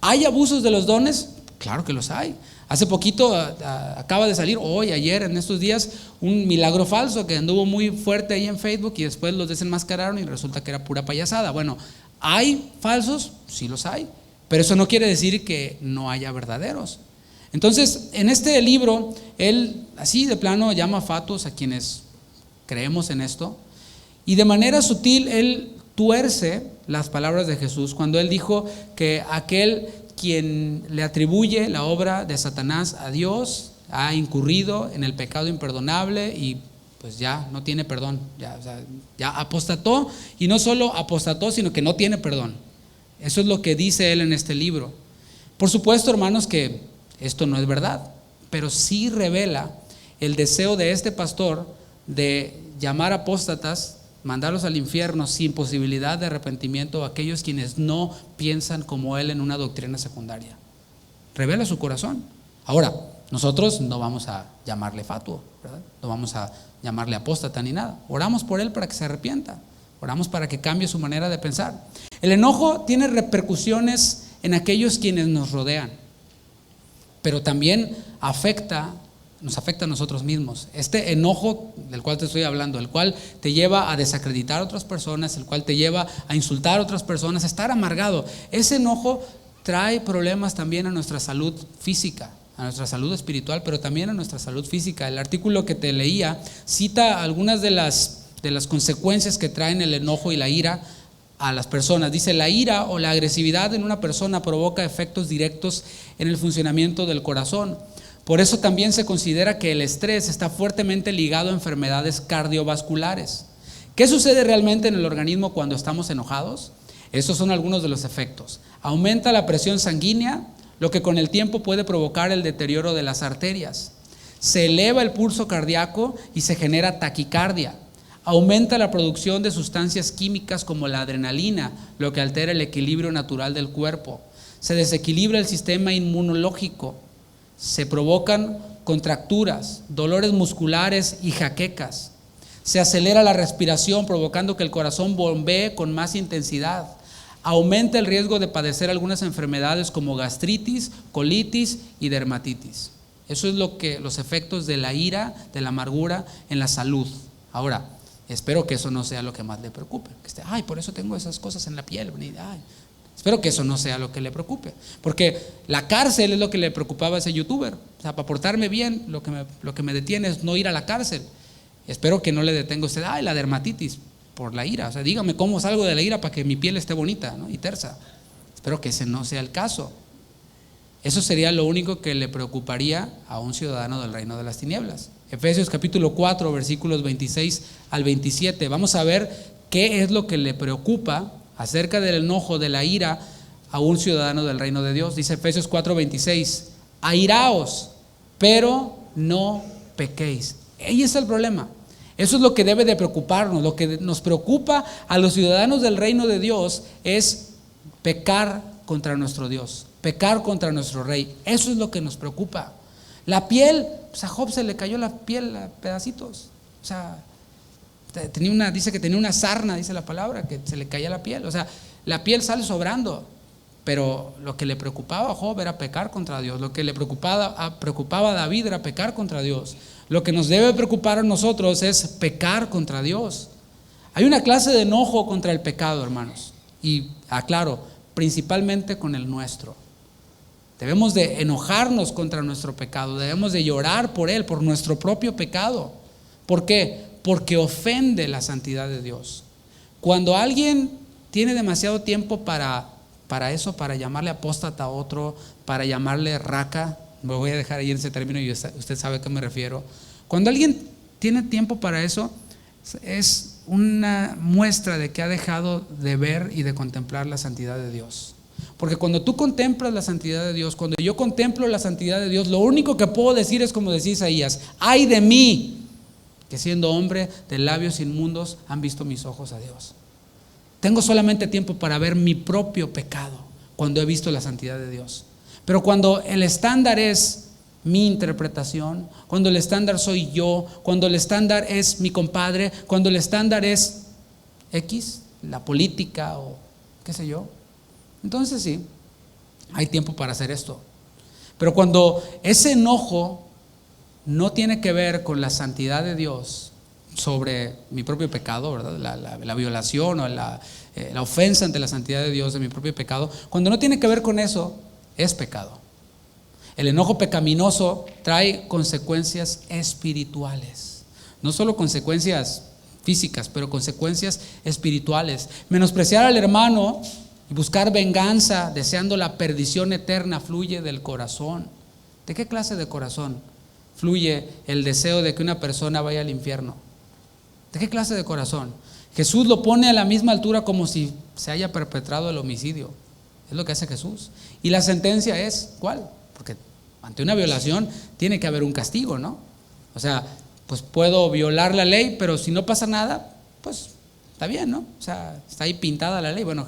¿hay abusos de los dones? Claro que los hay. Hace poquito acaba de salir, hoy, ayer, en estos días, un milagro falso que anduvo muy fuerte ahí en Facebook y después los desenmascararon y resulta que era pura payasada. Bueno, ¿hay falsos? Sí los hay, pero eso no quiere decir que no haya verdaderos. Entonces, en este libro, él así de plano llama fatuos a quienes creemos en esto, y de manera sutil él tuerce las palabras de Jesús cuando él dijo que aquel quien le atribuye la obra de Satanás a Dios ha incurrido en el pecado imperdonable y pues ya no tiene perdón, ya apostató, y no solo apostató, sino que no tiene perdón. Eso es lo que dice él en este libro. Por supuesto, hermanos, que esto no es verdad, pero sí revela el deseo de este pastor de llamar apóstatas, mandarlos al infierno sin posibilidad de arrepentimiento a aquellos quienes no piensan como él en una doctrina secundaria. Revela su corazón. Ahora, nosotros no vamos a llamarle fatuo, ¿verdad? No vamos a llamarle apóstata ni nada. Oramos por él para que se arrepienta. Oramos para que cambie su manera de pensar. El enojo tiene repercusiones en aquellos quienes nos rodean, pero también nos afecta a nosotros mismos. Este enojo del cual te estoy hablando, el cual te lleva a desacreditar a otras personas, el cual te lleva a insultar a otras personas, a estar amargado, ese enojo trae problemas también a nuestra salud física, a nuestra salud espiritual, pero también a nuestra salud física. El artículo que te leía cita algunas de las consecuencias que traen el enojo y la ira a las personas. Dice, la ira o la agresividad en una persona provoca efectos directos en el funcionamiento del corazón. Por eso también se considera que el estrés está fuertemente ligado a enfermedades cardiovasculares. ¿Qué sucede realmente en el organismo cuando estamos enojados? Estos son algunos de los efectos. Aumenta la presión sanguínea, lo que con el tiempo puede provocar el deterioro de las arterias. Se eleva el pulso cardíaco y se genera taquicardia. Aumenta la producción de sustancias químicas como la adrenalina, lo que altera el equilibrio natural del cuerpo. Se desequilibra el sistema inmunológico. Se provocan contracturas, dolores musculares y jaquecas. Se acelera la respiración, provocando que el corazón bombee con más intensidad. Aumenta el riesgo de padecer algunas enfermedades como gastritis, colitis y dermatitis. Eso es los efectos de la ira, de la amargura en la salud. Ahora, espero que eso no sea lo que más le preocupe. Que esté, por eso tengo esas cosas en la piel. Espero que eso no sea lo que le preocupe. Porque la cárcel es lo que le preocupaba a ese youtuber. O sea, para portarme bien, lo que me detiene es no ir a la cárcel. Espero que no le detenga a usted, la dermatitis por la ira. O sea, dígame cómo salgo de la ira para que mi piel esté bonita, ¿no? Y tersa. Espero que ese no sea el caso. Eso sería lo único que le preocuparía a un ciudadano del reino de las tinieblas. Efesios capítulo 4, versículos 26 al 27. Vamos a ver qué es lo que le preocupa acerca del enojo, de la ira, a un ciudadano del reino de Dios. Dice Efesios 4:26, airaos, pero no pequéis. Ahí es el problema. Eso es lo que debe de preocuparnos. Lo que nos preocupa a los ciudadanos del reino de Dios es pecar contra nuestro Dios, pecar contra nuestro rey. Eso es lo que nos preocupa. La piel, pues a Job se le cayó la piel a pedacitos. O sea, dice que tenía una sarna, dice la palabra, que se le caía la piel. O sea, la piel sale sobrando. Pero lo que le preocupaba a Job era pecar contra Dios. Lo que le preocupaba a David era pecar contra Dios. Lo que nos debe preocupar a nosotros es pecar contra Dios. Hay una clase de enojo contra el pecado, hermanos. Y aclaro, principalmente con el nuestro. Debemos de enojarnos contra nuestro pecado. Debemos de llorar por él, por nuestro propio pecado. ¿Por qué? Porque ofende la santidad de Dios. Cuando alguien tiene demasiado tiempo para eso, para llamarle apóstata a otro, para llamarle raca, me voy a dejar ahí en ese término y usted sabe a qué me refiero. Cuando alguien tiene tiempo para eso, es una muestra de que ha dejado de ver y de contemplar la santidad de Dios. Porque cuando tú contemplas la santidad de Dios, cuando yo contemplo la santidad de Dios, lo único que puedo decir es como decía Isaías: ay de mí, que siendo hombre de labios inmundos han visto mis ojos a Dios. Tengo solamente tiempo para ver mi propio pecado cuando he visto la santidad de Dios. Pero cuando el estándar es mi interpretación, cuando el estándar soy yo, cuando el estándar es mi compadre, cuando el estándar es X, la política o qué sé yo, entonces sí, hay tiempo para hacer esto. Pero cuando ese enojo no tiene que ver con la santidad de Dios sobre mi propio pecado, ¿verdad? La violación o la ofensa ante la santidad de Dios de mi propio pecado, cuando no tiene que ver con eso, es pecado. El enojo pecaminoso trae consecuencias espirituales, no solo consecuencias físicas, pero consecuencias espirituales. Menospreciar al hermano y buscar venganza, deseando la perdición eterna, fluye del corazón. ¿De qué clase de corazón fluye el deseo de que una persona vaya al infierno? ¿De qué clase de corazón? Jesús lo pone a la misma altura como si se haya perpetrado el homicidio. Es lo que hace Jesús. Y la sentencia es, ¿cuál? Porque ante una violación tiene que haber un castigo, ¿no? O sea, pues puedo violar la ley, pero si no pasa nada, pues está bien, ¿no? O sea, está ahí pintada la ley. Bueno,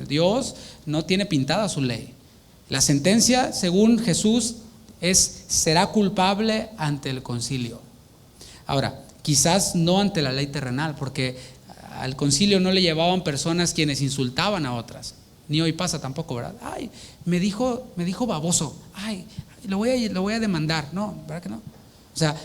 Dios no tiene pintada su ley. La sentencia, según Jesús, será culpable ante el concilio. Ahora, quizás no ante la ley terrenal, porque al concilio no le llevaban personas quienes insultaban a otras. Ni hoy pasa tampoco, ¿verdad? Ay, me dijo baboso. Ay, lo voy a demandar. No, ¿verdad que no? O sea,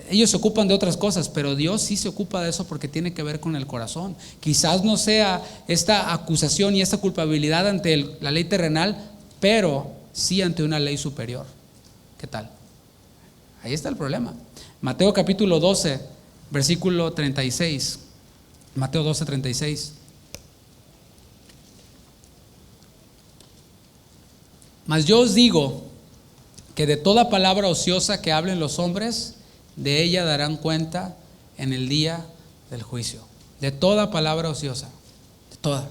ellos se ocupan de otras cosas, pero Dios sí se ocupa de eso porque tiene que ver con el corazón. Quizás no sea esta acusación y esta culpabilidad ante la ley terrenal, pero sí ante una ley superior. ¿Qué tal? Ahí está el problema. Mateo capítulo 12, versículo 36. Mateo 12, 36. Mas yo os digo que de toda palabra ociosa que hablen los hombres, de ella darán cuenta en el día del juicio. De toda palabra ociosa, de toda.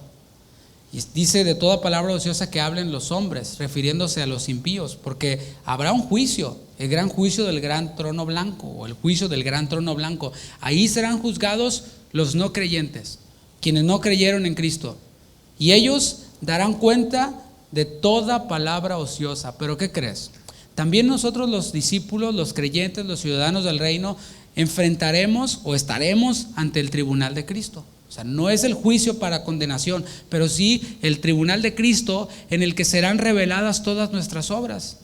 Y dice de toda palabra ociosa que hablen los hombres, refiriéndose a los impíos, porque habrá un juicio, el gran juicio del gran trono blanco, o el juicio del gran trono blanco. Ahí serán juzgados los no creyentes, quienes no creyeron en Cristo. Y ellos darán cuenta de toda palabra ociosa. ¿Pero qué crees? También nosotros los discípulos, los creyentes, los ciudadanos del reino, enfrentaremos o estaremos ante el tribunal de Cristo. O sea, no es el juicio para condenación, pero sí el tribunal de Cristo en el que serán reveladas todas nuestras obras,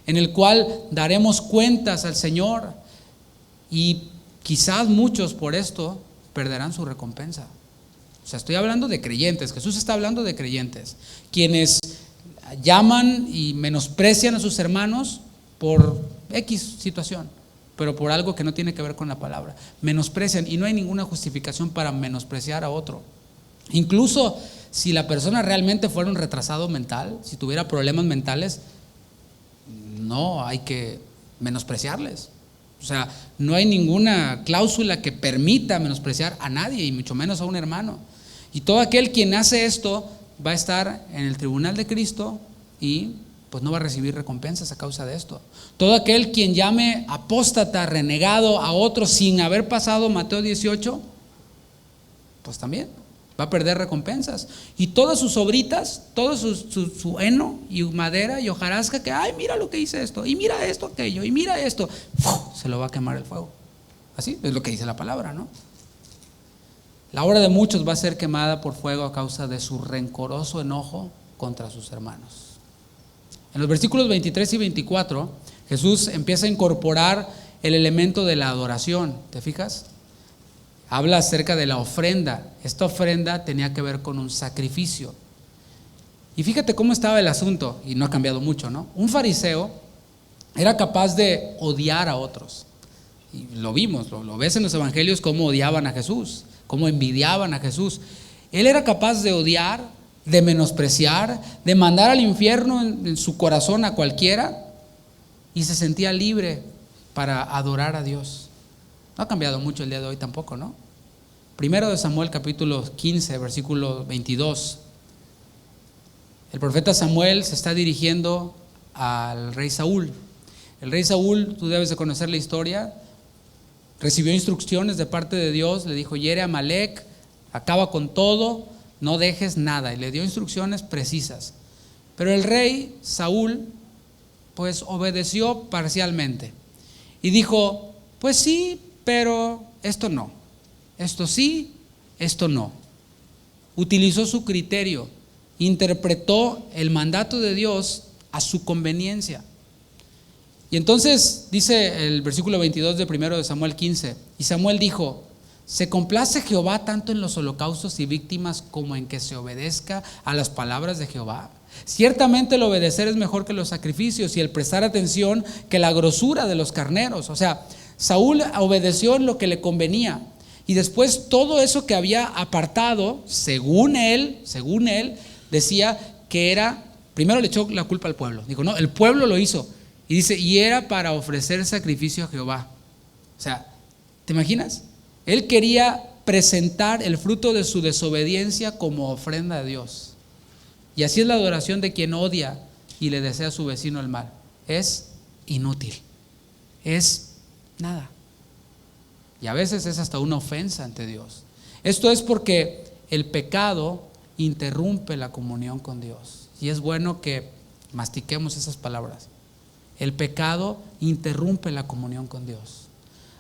en el cual daremos cuentas al Señor, y quizás muchos por esto perderán su recompensa. O sea, estoy hablando de creyentes. Jesús está hablando de creyentes, quienes llaman y menosprecian a sus hermanos por X situación, pero por algo que no tiene que ver con la palabra. Menosprecian, y no hay ninguna justificación para menospreciar a otro. Incluso si la persona realmente fuera un retrasado mental, si tuviera problemas mentales, no hay que menospreciarles. O sea, no hay ninguna cláusula que permita menospreciar a nadie, y mucho menos a un hermano. Y todo aquel quien hace esto va a estar en el tribunal de Cristo y pues no va a recibir recompensas a causa de esto. Todo aquel quien llame apóstata, renegado a otro sin haber pasado Mateo 18, pues también va a perder recompensas. Y todas sus obritas, todo su heno y madera y hojarasca, que ay, mira lo que hice esto, y mira esto, aquello, y mira esto, se lo va a quemar el fuego. Así es lo que dice la palabra, ¿no? La obra de muchos va a ser quemada por fuego a causa de su rencoroso enojo contra sus hermanos. En los versículos 23 y 24, Jesús empieza a incorporar el elemento de la adoración. ¿Te fijas? Habla acerca de la ofrenda. Esta ofrenda tenía que ver con un sacrificio. Y fíjate cómo estaba el asunto, y no ha cambiado mucho, ¿no? Un fariseo era capaz de odiar a otros. Y lo vimos, lo ves en los evangelios, cómo odiaban a Jesús, cómo envidiaban a Jesús. Él era capaz de odiar, de menospreciar, de mandar al infierno en su corazón a cualquiera, y se sentía libre para adorar a Dios. No ha cambiado mucho el día de hoy tampoco, ¿no? Primero de Samuel capítulo 15, versículo 22. El profeta Samuel se está dirigiendo al rey Saúl. El rey Saúl, tú debes de conocer la historia, recibió instrucciones de parte de Dios, le dijo: hiere a Amalek, acaba con todo, no dejes nada, y le dio instrucciones precisas. Pero el rey Saúl pues obedeció parcialmente y dijo: pues sí, pero esto no, esto sí, esto no. Utilizó su criterio, interpretó el mandato de Dios a su conveniencia. Y entonces dice el versículo 22 de 1 de Samuel 15: y Samuel dijo: ¿se complace Jehová tanto en los holocaustos y víctimas como en que se obedezca a las palabras de Jehová? Ciertamente el obedecer es mejor que los sacrificios, y el prestar atención que la grosura de los carneros. O sea, Saúl obedeció en lo que le convenía, y después todo eso que había apartado, según él, decía que era, primero le echó la culpa al pueblo. Dijo: no, el pueblo lo hizo. Y dice: y era para ofrecer sacrificio a Jehová. O sea, ¿te imaginas? Él quería presentar el fruto de su desobediencia como ofrenda a Dios. Y así es la adoración de quien odia y le desea a su vecino el mal. Es inútil, es nada. Y a veces es hasta una ofensa ante Dios. Esto es porque el pecado interrumpe la comunión con Dios. Y es bueno que mastiquemos esas palabras. El pecado interrumpe la comunión con Dios.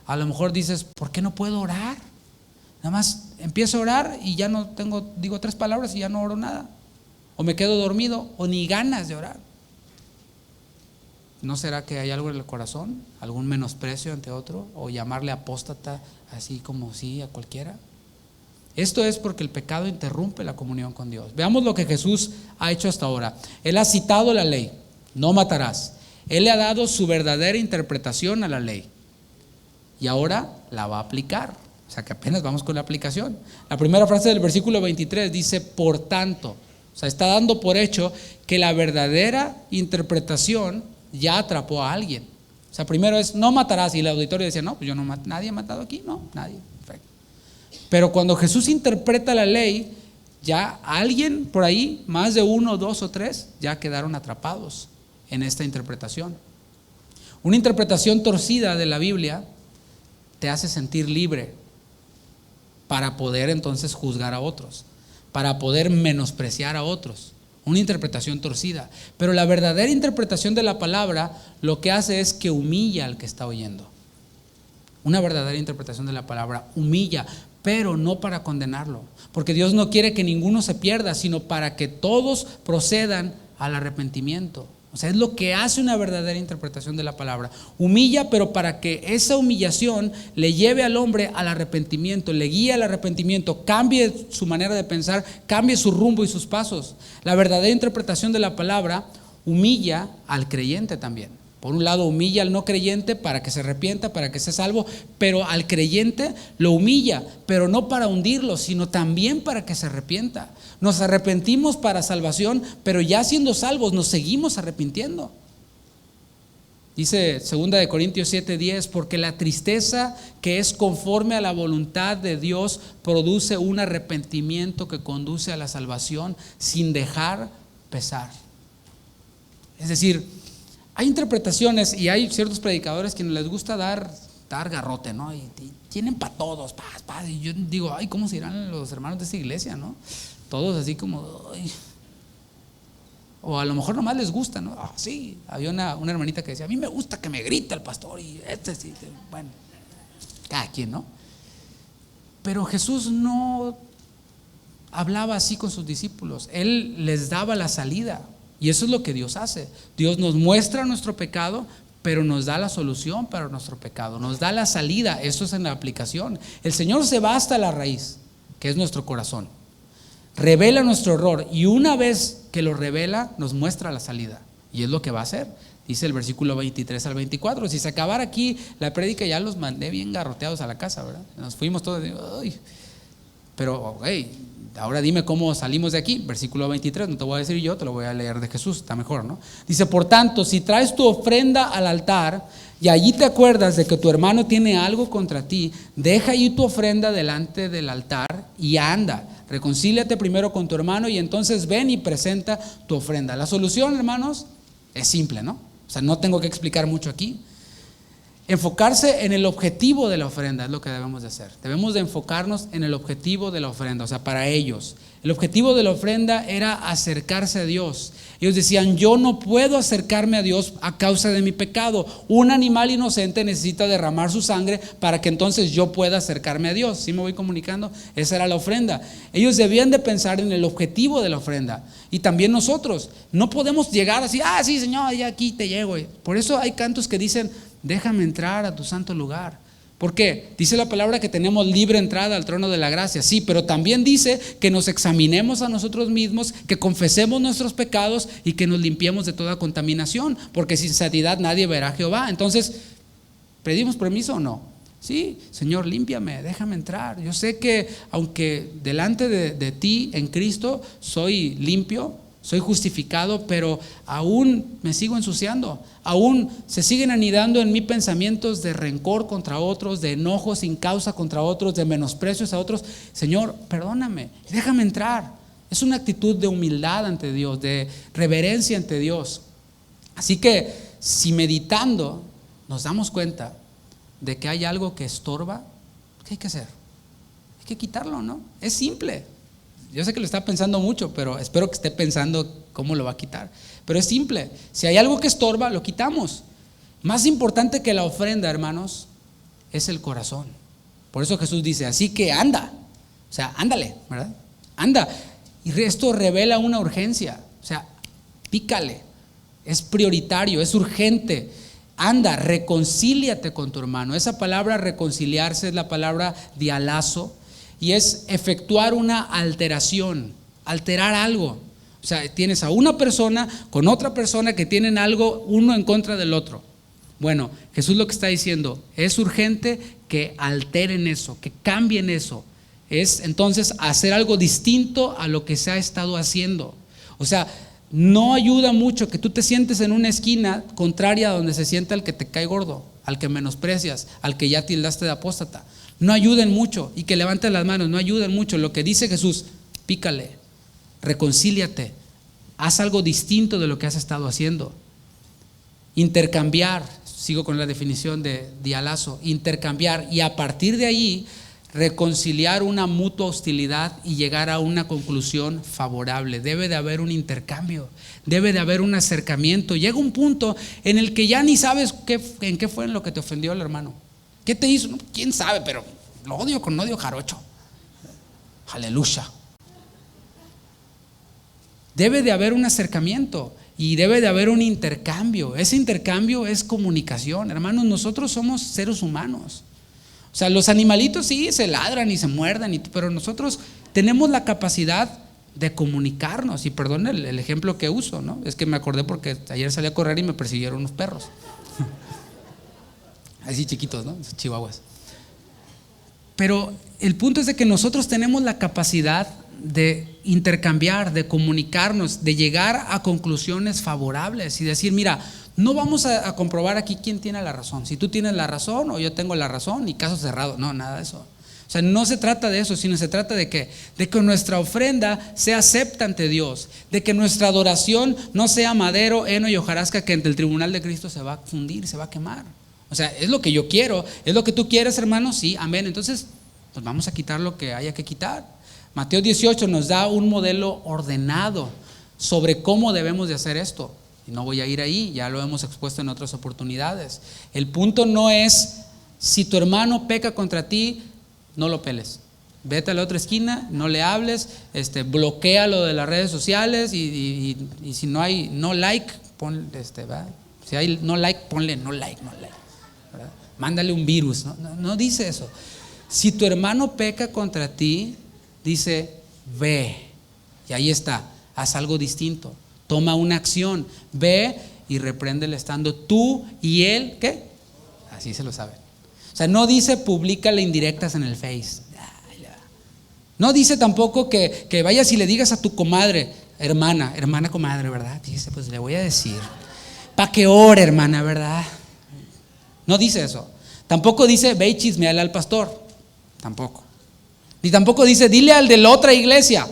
A lo mejor dices: ¿por qué no puedo orar? Nada más empiezo a orar y ya no digo 3 palabras y ya no oro nada. O me quedo dormido, o ni ganas de orar. ¿No será que hay algo en el corazón? ¿Algún menosprecio ante otro? ¿O llamarle apóstata así como sí a cualquiera? Esto es porque el pecado interrumpe la comunión con Dios. Veamos lo que Jesús ha hecho hasta ahora. Él ha citado la ley: no matarás. Él le ha dado su verdadera interpretación a la ley. Y ahora la va a aplicar. O sea que apenas vamos con la aplicación. La primera frase del versículo 23 dice: por tanto. O sea, está dando por hecho que la verdadera interpretación ya atrapó a alguien. O sea, primero es: no matarás. Y el auditorio decía: no, pues yo no nadie ha matado aquí. No, nadie. Perfecto. Pero cuando Jesús interpreta la ley, ya alguien por ahí, más de 1, 2 o 3, ya quedaron atrapados en esta interpretación. Una interpretación torcida de la Biblia te hace sentir libre para poder entonces juzgar a otros, para poder menospreciar a otros. Una interpretación torcida. Pero la verdadera interpretación de la palabra lo que hace es que humilla al que está oyendo. Una verdadera interpretación de la palabra humilla, pero no para condenarlo, porque Dios no quiere que ninguno se pierda, sino para que todos procedan al arrepentimiento. O sea, es lo que hace una verdadera interpretación de la palabra. Humilla, pero para que esa humillación le lleve al hombre al arrepentimiento, le guíe al arrepentimiento, cambie su manera de pensar, cambie su rumbo y sus pasos. La verdadera interpretación de la palabra humilla al creyente también. Por un lado humilla al no creyente para que se arrepienta, para que sea salvo, pero al creyente lo humilla, pero no para hundirlo, sino también para que se arrepienta. Nos arrepentimos para salvación, pero ya siendo salvos nos seguimos arrepintiendo. Dice 2 Corintios 7:10, porque la tristeza que es conforme a la voluntad de Dios produce un arrepentimiento que conduce a la salvación sin dejar pesar. Es decir, hay interpretaciones y hay ciertos predicadores que les gusta dar garrote, ¿no? Y tienen para todos, y yo digo, ay, ¿cómo se irán los hermanos de esta iglesia, no? Todos así como, ay. O a lo mejor nomás les gusta, ¿no? Sí, había una hermanita que decía, a mí me gusta que me grite el pastor y sí, bueno, cada quien, ¿no? Pero Jesús no hablaba así con sus discípulos, Él les daba la salida. Y eso es lo que Dios hace. Dios nos muestra nuestro pecado, pero nos da la solución para nuestro pecado, nos da la salida. Eso es en la aplicación. El Señor se va hasta la raíz, que es nuestro corazón, revela nuestro error y una vez que lo revela nos muestra la salida, y es lo que va a hacer. Dice el versículo 23 al 24. Si se acabara aquí la prédica, ya los mandé bien garroteados a la casa, ¿verdad? Nos fuimos todos, ay. Pero ahora dime cómo salimos de aquí. Versículo 23, no te voy a decir yo, te lo voy a leer de Jesús, está mejor, ¿no? Dice, por tanto, si traes tu ofrenda al altar y allí te acuerdas de que tu hermano tiene algo contra ti, deja ahí tu ofrenda delante del altar y anda, reconcíliate primero con tu hermano y entonces ven y presenta tu ofrenda. La solución, hermanos, es simple, ¿no? O sea, no tengo que explicar mucho aquí. Enfocarse en el objetivo de la ofrenda es lo que debemos de hacer. Debemos de enfocarnos en el objetivo de la ofrenda, o sea, para ellos. El objetivo de la ofrenda era acercarse a Dios. Ellos decían, yo no puedo acercarme a Dios a causa de mi pecado. Un animal inocente necesita derramar su sangre para que entonces yo pueda acercarme a Dios. ¿Sí me voy comunicando? Esa era la ofrenda. Ellos debían de pensar en el objetivo de la ofrenda. Y también nosotros. No podemos llegar así, sí, Señor, ya aquí te llego. Por eso hay cantos que dicen, déjame entrar a tu santo lugar. ¿Por qué? Dice la palabra que tenemos libre entrada al trono de la gracia. Sí, pero también dice que nos examinemos a nosotros mismos, que confesemos nuestros pecados y que nos limpiemos de toda contaminación, porque sin santidad nadie verá a Jehová. Entonces, ¿pedimos permiso o no? Sí, Señor, límpiame, déjame entrar. Yo sé que aunque delante de ti en Cristo soy limpio, soy justificado, pero aún me sigo ensuciando, aún se siguen anidando en mí pensamientos de rencor contra otros, de enojo sin causa contra otros, de menosprecios a otros. Señor, perdóname, déjame entrar. Es una actitud de humildad ante Dios, de reverencia ante Dios. Así que si meditando nos damos cuenta de que hay algo que estorba, ¿qué hay que hacer? Hay que quitarlo, ¿no? Es simple. Yo sé que lo está pensando mucho, pero espero que esté pensando cómo lo va a quitar. Pero es simple. Si hay algo que estorba, lo quitamos. Más importante que la ofrenda, hermanos, es el corazón. Por eso Jesús dice, así que anda. O sea, ándale, ¿verdad? Anda. Y esto revela una urgencia. O sea, pícale. Es prioritario, es urgente. Anda, reconcíliate con tu hermano. Esa palabra reconciliarse es la palabra dialazo. Y es efectuar una alteración, alterar algo. O sea, tienes a una persona con otra persona que tienen algo uno en contra del otro. Bueno, Jesús lo que está diciendo, es urgente que alteren eso, que cambien eso. Es entonces hacer algo distinto a lo que se ha estado haciendo. O sea, no ayuda mucho que tú te sientes en una esquina contraria a donde se sienta el que te cae gordo, al que menosprecias, al que ya tildaste de apóstata. No ayuden mucho, y que levanten las manos, no ayuden mucho. Lo que dice Jesús, pícale, reconcíliate, haz algo distinto de lo que has estado haciendo. Intercambiar, sigo con la definición de dialazo, intercambiar, y a partir de ahí reconciliar una mutua hostilidad y llegar a una conclusión favorable. Debe de haber un intercambio, debe de haber un acercamiento. Llega un punto en el que ya ni sabes en qué fue en lo que te ofendió el hermano. ¿Qué te hizo? ¿Quién sabe? Pero lo odio con odio jarocho. Aleluya. Debe de haber un acercamiento y debe de haber un intercambio. Ese intercambio es comunicación. Hermanos, nosotros somos seres humanos. O sea, los animalitos sí se ladran y se muerden, pero nosotros tenemos la capacidad de comunicarnos. Y perdón el ejemplo que uso, ¿no? Es que me acordé porque ayer salí a correr y me persiguieron unos perros. Así chiquitos, ¿no? Chihuahuas. Pero el punto es de que nosotros tenemos la capacidad de intercambiar, de comunicarnos, de llegar a conclusiones favorables y decir, mira, no vamos a comprobar aquí quién tiene la razón, si tú tienes la razón o yo tengo la razón y caso cerrado. No, nada de eso. O sea, no se trata de eso, sino se trata de que nuestra ofrenda sea acepta ante Dios, de que nuestra adoración no sea madero, heno y hojarasca que ante el tribunal de Cristo se va a fundir, se va a quemar. O sea, es lo que yo quiero, es lo que tú quieres, hermano, sí, amén. Entonces, pues vamos a quitar lo que haya que quitar. Mateo 18 nos da un modelo ordenado sobre cómo debemos de hacer esto. Y no voy a ir ahí, ya lo hemos expuesto en otras oportunidades. El punto no es, si tu hermano peca contra ti, no lo peles. Vete a la otra esquina, no le hables, bloquea lo de las redes sociales y si no hay no like, ponle, ¿verdad? Si hay no like, ponle no like, ¿verdad? Mándale un virus. No dice eso. Si tu hermano peca contra ti, dice, ve, y ahí está, haz algo distinto, toma una acción, ve y repréndele estando tú y él, ¿qué? Así se lo saben. O sea, no dice públicale indirectas en el Face. No dice tampoco que vayas y le digas a tu comadre, hermana, comadre, ¿verdad? Dice, pues le voy a decir, para que ore, hermana, ¿verdad? No dice eso. Tampoco dice, ve y chismeale al pastor. Tampoco. Ni tampoco dice, dile al de la otra iglesia,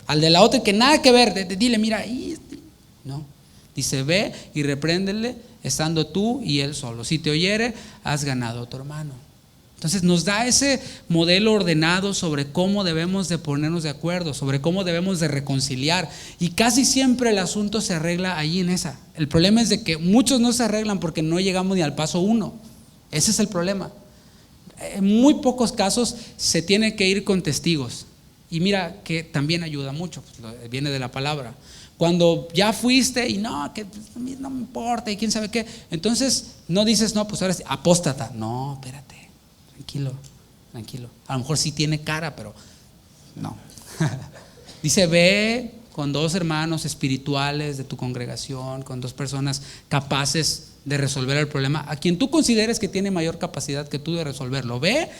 al de la otra que nada que ver, dile, mira, no. Dice, ve y repréndele estando tú y él solo. Si te oyere, has ganado a tu hermano. Entonces nos da ese modelo ordenado sobre cómo debemos de ponernos de acuerdo, sobre cómo debemos de reconciliar. Y casi siempre el asunto se arregla ahí en esa. El problema es de que muchos no se arreglan porque no llegamos ni al paso 1. Ese es el problema. En muy pocos casos se tiene que ir con testigos. Y mira que también ayuda mucho, pues, viene de la palabra. Cuando ya fuiste y no, que no me importa y quién sabe qué, entonces no dices, no, pues ahora sí, apóstata. No, espérate, tranquilo. A lo mejor sí tiene cara, pero no. Dice, ve con 2 hermanos espirituales de tu congregación, con 2 personas capaces de resolver el problema, a quien tú consideres que tiene mayor capacidad que tú de resolverlo. Ve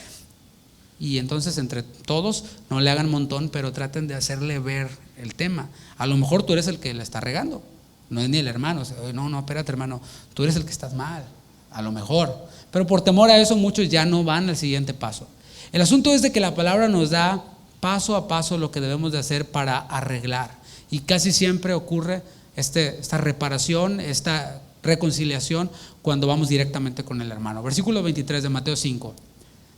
y entonces entre todos no le hagan montón, pero traten de hacerle ver el tema. A lo mejor tú eres el que la está regando, no es ni el hermano. No, espérate, hermano, tú eres el que estás mal, a lo mejor. Pero por temor a eso muchos ya no van al siguiente paso. El asunto es de que la palabra nos da paso a paso lo que debemos de hacer para arreglar. Y casi siempre ocurre esta reparación, esta reconciliación cuando vamos directamente con el hermano. Versículo 23 de Mateo 5.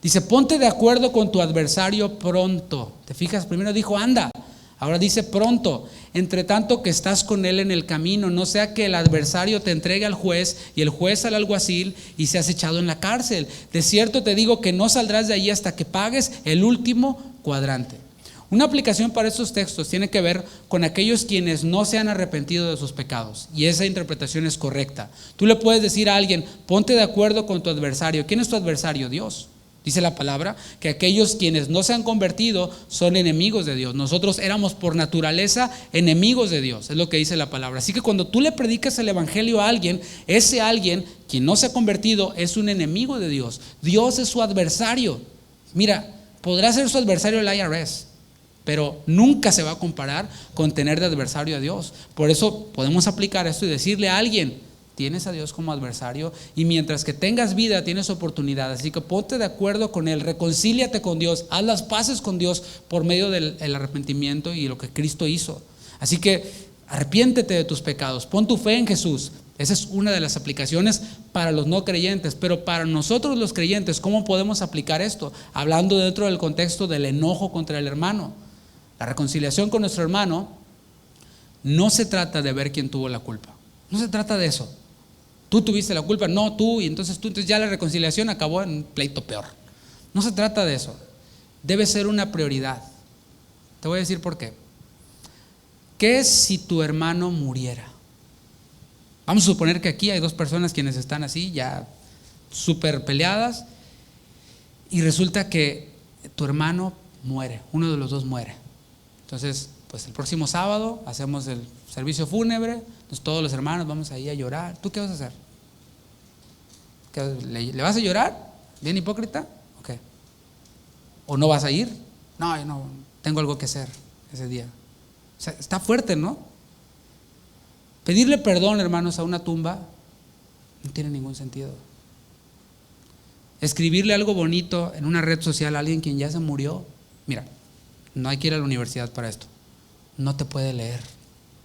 Dice, ponte de acuerdo con tu adversario pronto. ¿Te fijas? Primero dijo, anda. Ahora dice pronto, entre tanto que estás con él en el camino, no sea que el adversario te entregue al juez y el juez al alguacil y seas echado en la cárcel. De cierto te digo que no saldrás de allí hasta que pagues el último cuadrante. Una aplicación para estos textos tiene que ver con aquellos quienes no se han arrepentido de sus pecados, y esa interpretación es correcta. Tú le puedes decir a alguien, ponte de acuerdo con tu adversario. ¿Quién es tu adversario? Dios. Dice la palabra que aquellos quienes no se han convertido son enemigos de Dios. Nosotros éramos por naturaleza enemigos de Dios, es lo que dice la palabra. Así que cuando tú le predicas el evangelio a alguien, ese alguien, quien no se ha convertido, es un enemigo de Dios. Dios es su adversario. Mira, podrá ser su adversario el IRS, pero nunca se va a comparar con tener de adversario a Dios. Por eso podemos aplicar esto y decirle a alguien, tienes a Dios como adversario, y mientras que tengas vida tienes oportunidad, así que ponte de acuerdo con Él, reconcíliate con Dios, haz las paces con Dios por medio del arrepentimiento y lo que Cristo hizo. Así que arrepiéntete de tus pecados, pon tu fe en Jesús. Esa es una de las aplicaciones para los no creyentes, pero para nosotros los creyentes, ¿cómo podemos aplicar esto? Hablando dentro del contexto del enojo contra el hermano. La reconciliación con nuestro hermano no se trata de ver quién tuvo la culpa, no se trata de eso. Tú tuviste la culpa, no tú, y entonces ya la reconciliación acabó en un pleito peor. No se trata de eso. Debe ser una prioridad. Te voy a decir por qué. ¿Qué si tu hermano muriera? Vamos a suponer que aquí hay 2 personas quienes están así, ya súper peleadas, y resulta que tu hermano muere, uno de los 2 muere. Entonces, pues el próximo sábado hacemos el servicio fúnebre, entonces todos los hermanos vamos ahí a llorar. ¿Tú qué vas a hacer? ¿Le vas a llorar? ¿Bien hipócrita? ¿O qué? ¿O no vas a ir? No, tengo algo que hacer ese día. O sea, está fuerte, ¿no? Pedirle perdón, hermanos, a una tumba no tiene ningún sentido. Escribirle algo bonito en una red social a alguien quien ya se murió, mira, no hay que ir a la universidad para esto. No te puede leer,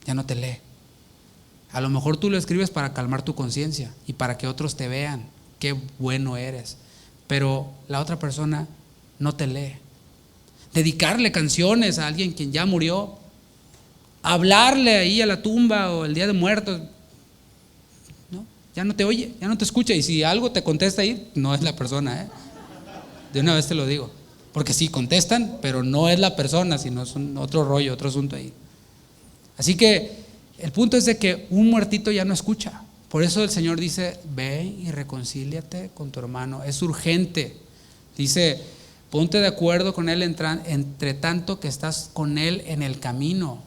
ya no te lee. A lo mejor tú lo escribes para calmar tu conciencia y para que otros te vean qué bueno eres, pero la otra persona no te lee. Dedicarle canciones a alguien quien ya murió, hablarle ahí a la tumba o el día de muertos, ¿no? Ya no te oye, ya no te escucha, y si algo te contesta ahí, no es la persona, ¿eh? De una vez te lo digo, porque sí contestan, pero no es la persona, sino es otro rollo, otro asunto ahí. Así que el punto es de que un muertito ya no escucha. Por eso el Señor dice: ve y reconcíliate con tu hermano. Es urgente. Dice: ponte de acuerdo con él entre tanto que estás con él en el camino.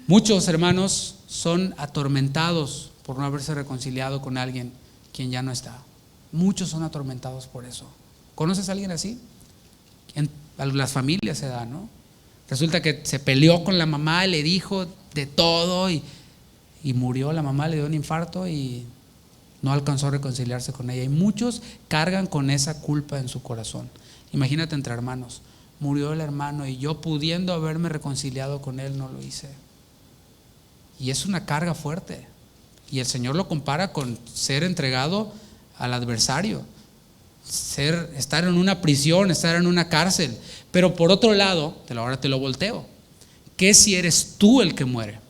Muchos hermanos son atormentados por no haberse reconciliado con alguien quien ya no está. Muchos son atormentados por eso. ¿Conoces a alguien así? En las familias se da, ¿no? Resulta que se peleó con la mamá y le dijo de todo y murió la mamá, le dio un infarto y no alcanzó a reconciliarse con ella. Y muchos cargan con esa culpa en su corazón. Imagínate entre hermanos: murió el hermano y yo, pudiendo haberme reconciliado con él, no lo hice. Y es una carga fuerte. Y el Señor lo compara con ser entregado al adversario, estar en una prisión, estar en una cárcel. Pero por otro lado, ahora te lo volteo: ¿qué si eres tú el que muere?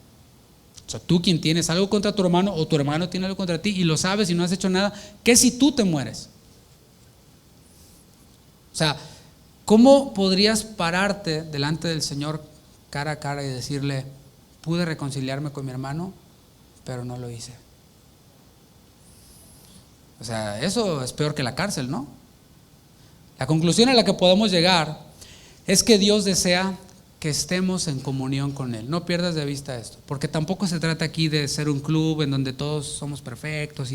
O sea, tú quien tienes algo contra tu hermano, o tu hermano tiene algo contra ti y lo sabes y no has hecho nada. ¿Qué si tú te mueres? O sea, ¿cómo podrías pararte delante del Señor cara a cara y decirle: pude reconciliarme con mi hermano, pero no lo hice? O sea, eso es peor que la cárcel, ¿no? La conclusión a la que podemos llegar es que Dios desea que estemos en comunión con Él. No pierdas de vista esto, porque tampoco se trata aquí de ser un club en donde todos somos perfectos.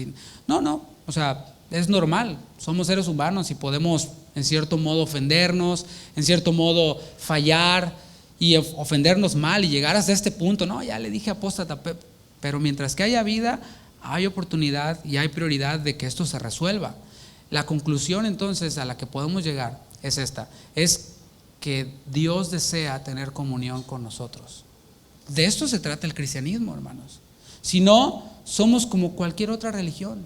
No, o sea, es normal, somos seres humanos y podemos en cierto modo ofendernos, en cierto modo fallar y ofendernos mal y llegar hasta este punto. No, ya le dije apóstata, pero mientras que haya vida, hay oportunidad y hay prioridad de que esto se resuelva. La conclusión entonces a la que podemos llegar es esta: es que Dios desea tener comunión con nosotros. De esto se trata el cristianismo, hermanos. Si no, somos como cualquier otra religión.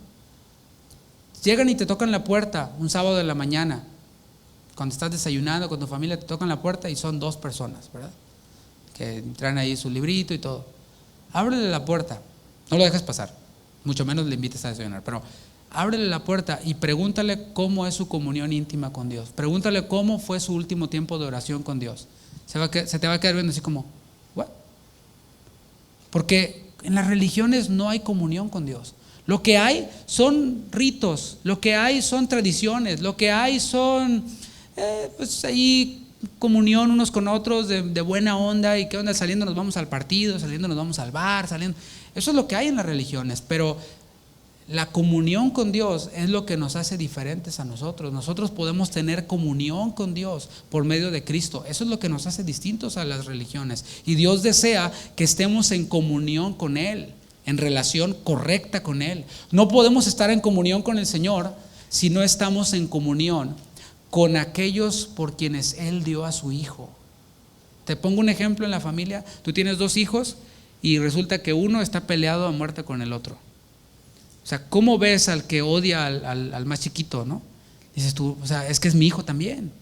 Llegan y te tocan la puerta un sábado de la mañana, cuando estás desayunando con tu familia, te tocan la puerta y son 2 personas, ¿verdad? Que traen ahí su librito y todo. Ábrele la puerta, no lo dejes pasar, mucho menos le invites a desayunar, pero ábrele la puerta y pregúntale cómo es su comunión íntima con Dios. Pregúntale cómo fue su último tiempo de oración con Dios. Se te va a quedar viendo así como, ¿what? Porque en las religiones no hay comunión con Dios. Lo que hay son ritos, lo que hay son tradiciones, lo que hay son pues ahí comunión unos con otros de buena onda. Y qué onda, saliendo nos vamos al partido, saliendo nos vamos al bar, saliendo. Eso es lo que hay en las religiones, pero la comunión con Dios es lo que nos hace diferentes a nosotros. Nosotros podemos tener comunión con Dios por medio de Cristo. Eso es lo que nos hace distintos a las religiones. Y Dios desea que estemos en comunión con Él, en relación correcta con Él. No podemos estar en comunión con el Señor si no estamos en comunión con aquellos por quienes Él dio a su Hijo. Te pongo un ejemplo en la familia. Tú tienes 2 hijos y resulta que uno está peleado a muerte con el otro. O sea, ¿cómo ves al que odia al más chiquito, no? Dices tú, o sea, es que es mi hijo también.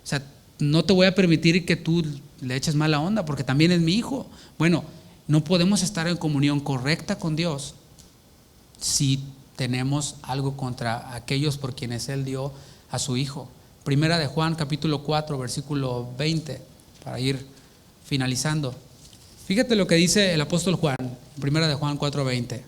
O sea, no te voy a permitir que tú le eches mala onda porque también es mi hijo. Bueno, no podemos estar en comunión correcta con Dios si tenemos algo contra aquellos por quienes Él dio a su Hijo. Primera de Juan, capítulo 4, versículo 20, para ir finalizando. Fíjate lo que dice el apóstol Juan, Primera de Juan 4, 20.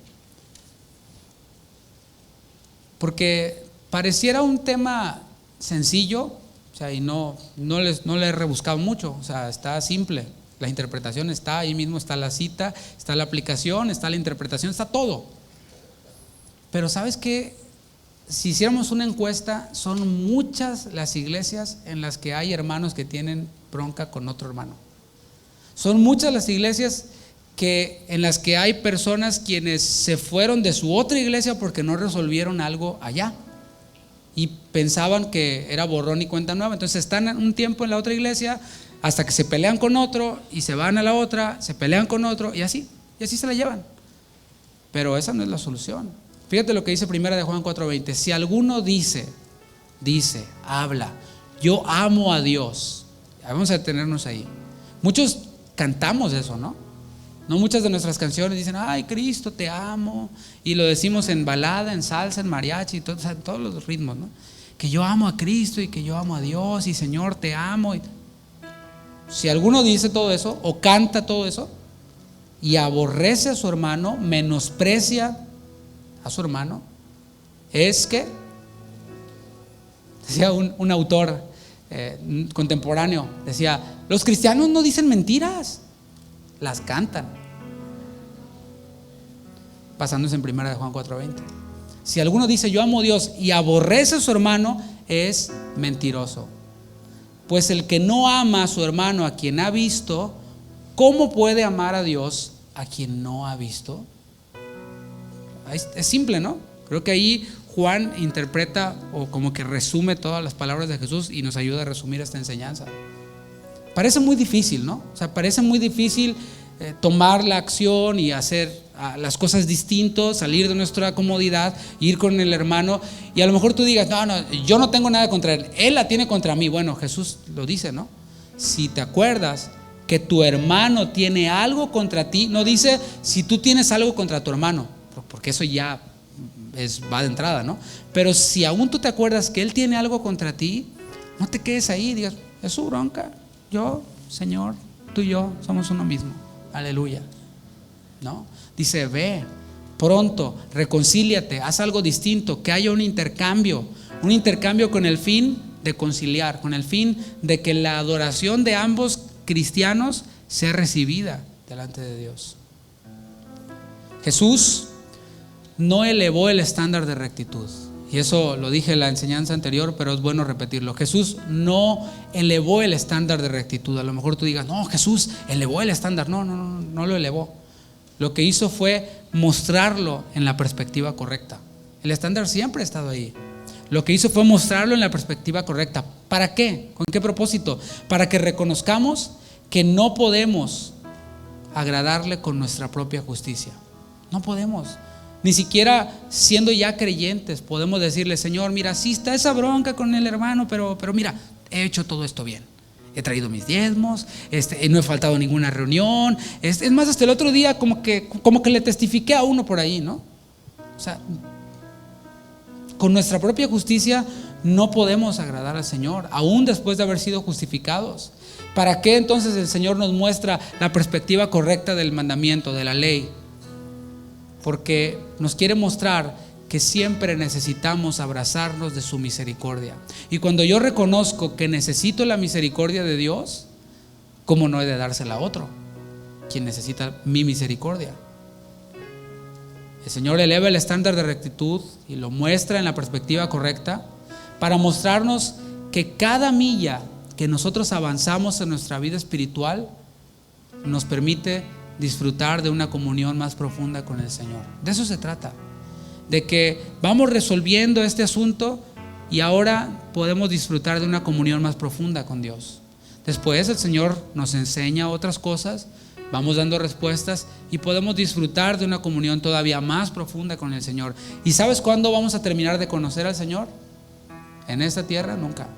Porque pareciera un tema sencillo, o sea, y no le he rebuscado mucho, o sea, está simple. La interpretación está ahí mismo, está la cita, está la aplicación, está la interpretación, está todo. Pero ¿sabes qué? Si hiciéramos una encuesta, son muchas las iglesias en las que hay hermanos que tienen bronca con otro hermano. Son muchas las iglesias en las que hay personas quienes se fueron de su otra iglesia porque no resolvieron algo allá y pensaban que era borrón y cuenta nueva. Entonces están un tiempo en la otra iglesia hasta que se pelean con otro y se van a la otra, se pelean con otro y así se la llevan. Pero esa no es la solución. Fíjate lo que dice Primera de Juan 4:20. Si alguno dice, habla, yo amo a Dios. Vamos a detenernos ahí. Muchos cantamos eso, ¿no? Muchas de nuestras canciones dicen, ay, Cristo, te amo. Y lo decimos en balada, en salsa, en mariachi, todos los ritmos, ¿no? Que yo amo a Cristo y que yo amo a Dios y Señor, te amo. Si alguno dice todo eso o canta todo eso y aborrece a su hermano, menosprecia a su hermano, es que, decía un autor contemporáneo, decía, los cristianos no dicen mentiras, las cantan. Basándose en Primera de Juan 4:20. Si alguno dice yo amo a Dios y aborrece a su hermano, es mentiroso. Pues el que no ama a su hermano a quien ha visto, ¿cómo puede amar a Dios a quien no ha visto? Es simple, ¿no? Creo que ahí Juan interpreta o como que resume todas las palabras de Jesús y nos ayuda a resumir esta enseñanza. Parece muy difícil, ¿no? O sea, parece muy difícil tomar la acción y hacer las cosas distintos, salir de nuestra comodidad, ir con el hermano, y a lo mejor tú digas, no, yo no tengo nada contra él la tiene contra mí. Bueno, Jesús lo dice, ¿no? Si te acuerdas que tu hermano tiene algo contra ti, no dice si tú tienes algo contra tu hermano, porque eso ya va de entrada, ¿no? Pero si aún tú te acuerdas que él tiene algo contra ti, no te quedes ahí, digas, es su bronca, yo, Señor, tú y yo somos uno mismo, aleluya, ¿no? Dice, ve pronto, reconcíliate, haz algo distinto, que haya un intercambio con el fin de conciliar, con el fin de que la adoración de ambos cristianos sea recibida delante de Dios. Jesús no elevó el estándar de rectitud, y eso lo dije en la enseñanza anterior, pero es bueno repetirlo. Jesús no elevó el estándar de rectitud. A lo mejor tú digas, no, Jesús elevó el estándar. No lo elevó. Lo que hizo fue mostrarlo en la perspectiva correcta. El estándar siempre ha estado ahí. Lo que hizo fue mostrarlo en la perspectiva correcta. ¿Para qué? ¿Con qué propósito? Para que reconozcamos que no podemos agradarle con nuestra propia justicia. No podemos. Ni siquiera siendo ya creyentes podemos decirle, Señor, mira, sí está esa bronca con el hermano, pero mira, he hecho todo esto bien. He traído mis diezmos, no he faltado a ninguna reunión. Es más, hasta el otro día como que le testifiqué a uno por ahí, ¿no? O sea, con nuestra propia justicia no podemos agradar al Señor, aún después de haber sido justificados. ¿Para qué entonces el Señor nos muestra la perspectiva correcta del mandamiento, de la ley? Porque nos quiere mostrar que siempre necesitamos abrazarnos de su misericordia. Y cuando yo reconozco que necesito la misericordia de Dios, ¿cómo no he de dársela a otro, quien necesita mi misericordia? El Señor eleva el estándar de rectitud y lo muestra en la perspectiva correcta para mostrarnos que cada milla que nosotros avanzamos en nuestra vida espiritual nos permite disfrutar de una comunión más profunda con el Señor. De eso se trata, de que vamos resolviendo este asunto y ahora podemos disfrutar de una comunión más profunda con Dios. Después el Señor nos enseña otras cosas, vamos dando respuestas y podemos disfrutar de una comunión todavía más profunda con el Señor. ¿Y sabes cuándo vamos a terminar de conocer al Señor? En esta tierra nunca.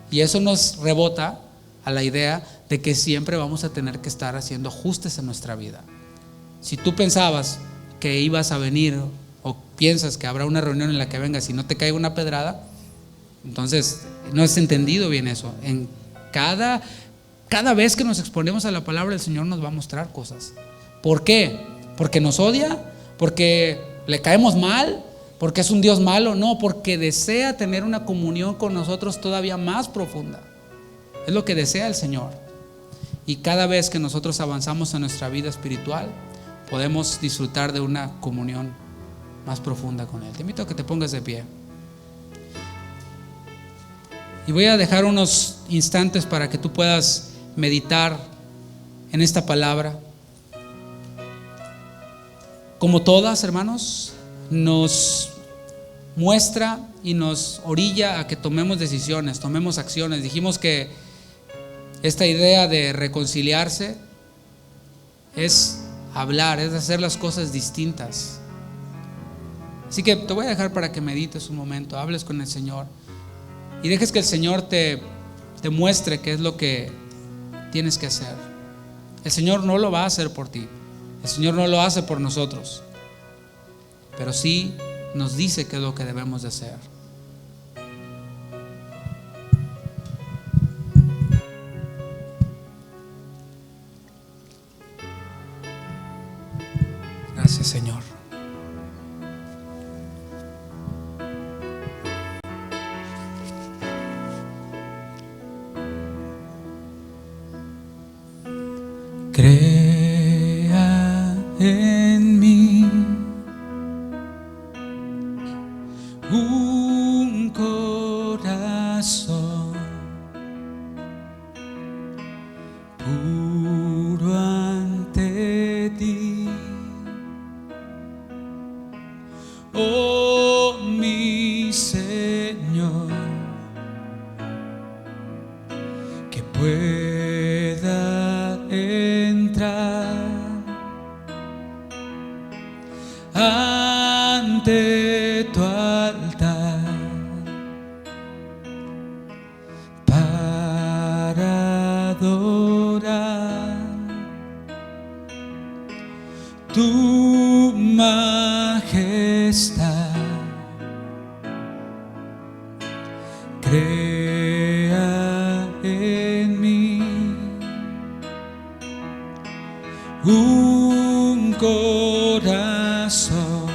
Y eso nos rebota a la idea de que siempre vamos a tener que estar haciendo ajustes en nuestra vida. Si tú pensabas que ibas a venir o piensas que habrá una reunión en la que vengas y no te caiga una pedrada, entonces no has entendido bien eso. En cada vez que nos exponemos a la palabra, el Señor nos va a mostrar cosas. ¿Por qué? ¿Porque nos odia? ¿Porque le caemos mal? ¿Porque es un Dios malo? No, porque desea tener una comunión con nosotros todavía más profunda. Es lo que desea el Señor. Y cada vez que nosotros avanzamos en nuestra vida espiritual, podemos disfrutar de una comunión más profunda con Él. Te invito a que te pongas de pie. Y voy a dejar unos instantes para que tú puedas meditar en esta palabra. Como todas, hermanos, nos muestra y nos orilla a que tomemos decisiones, tomemos acciones. Dijimos que esta idea de reconciliarse es hablar, es hacer las cosas distintas. Así que te voy a dejar para que medites un momento, hables con el Señor y dejes que el Señor te muestre qué es lo que tienes que hacer. El Señor no lo va a hacer por ti, el Señor no lo hace por nosotros, pero sí nos dice qué es lo que debemos de hacer. Gracias, Señor. Crea en mí un corazón puro ante ti, oh mi Señor, que pueda entrar ante tu altar para adorar tu majestad. Crea en mí un corazón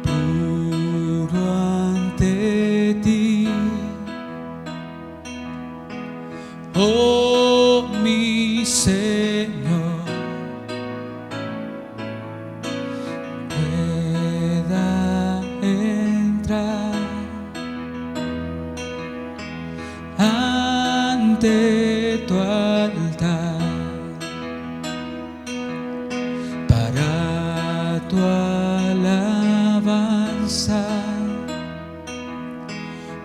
puro ante ti, oh mi Señor, pueda entrar ante tu altar para tu alabanza,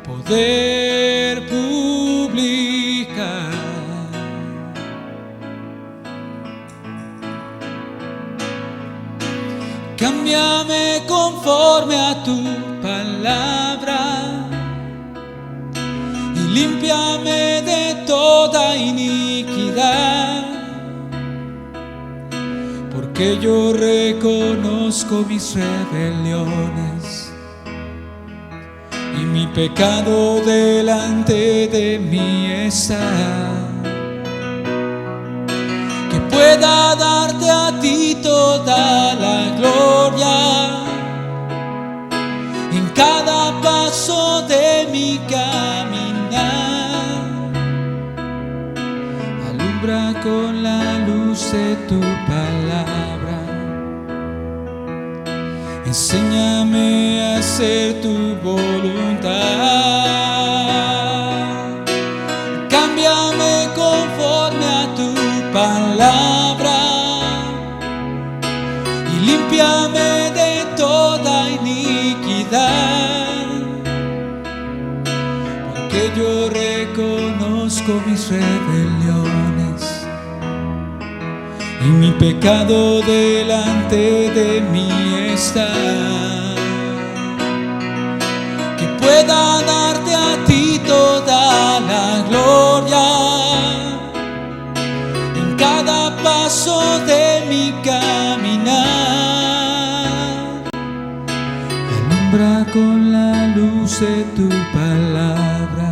poder publicar. Cámbiame conforme a tu palabra y límpiame de toda iniquidad, porque yo reconozco mis rebeliones y mi pecado delante de mí está. Que pueda darte a ti toda la gloria en cada paso de mi caminar. Alumbra con la luz de tu palabra, enséñame a hacer tu voluntad. Cámbiame conforme a tu palabra y límpiame de toda iniquidad, porque yo reconozco mis rebeliones y mi pecado delante de mí está. Que pueda darte a ti toda la gloria en cada paso de mi caminar. Alumbra con la luz de tu palabra,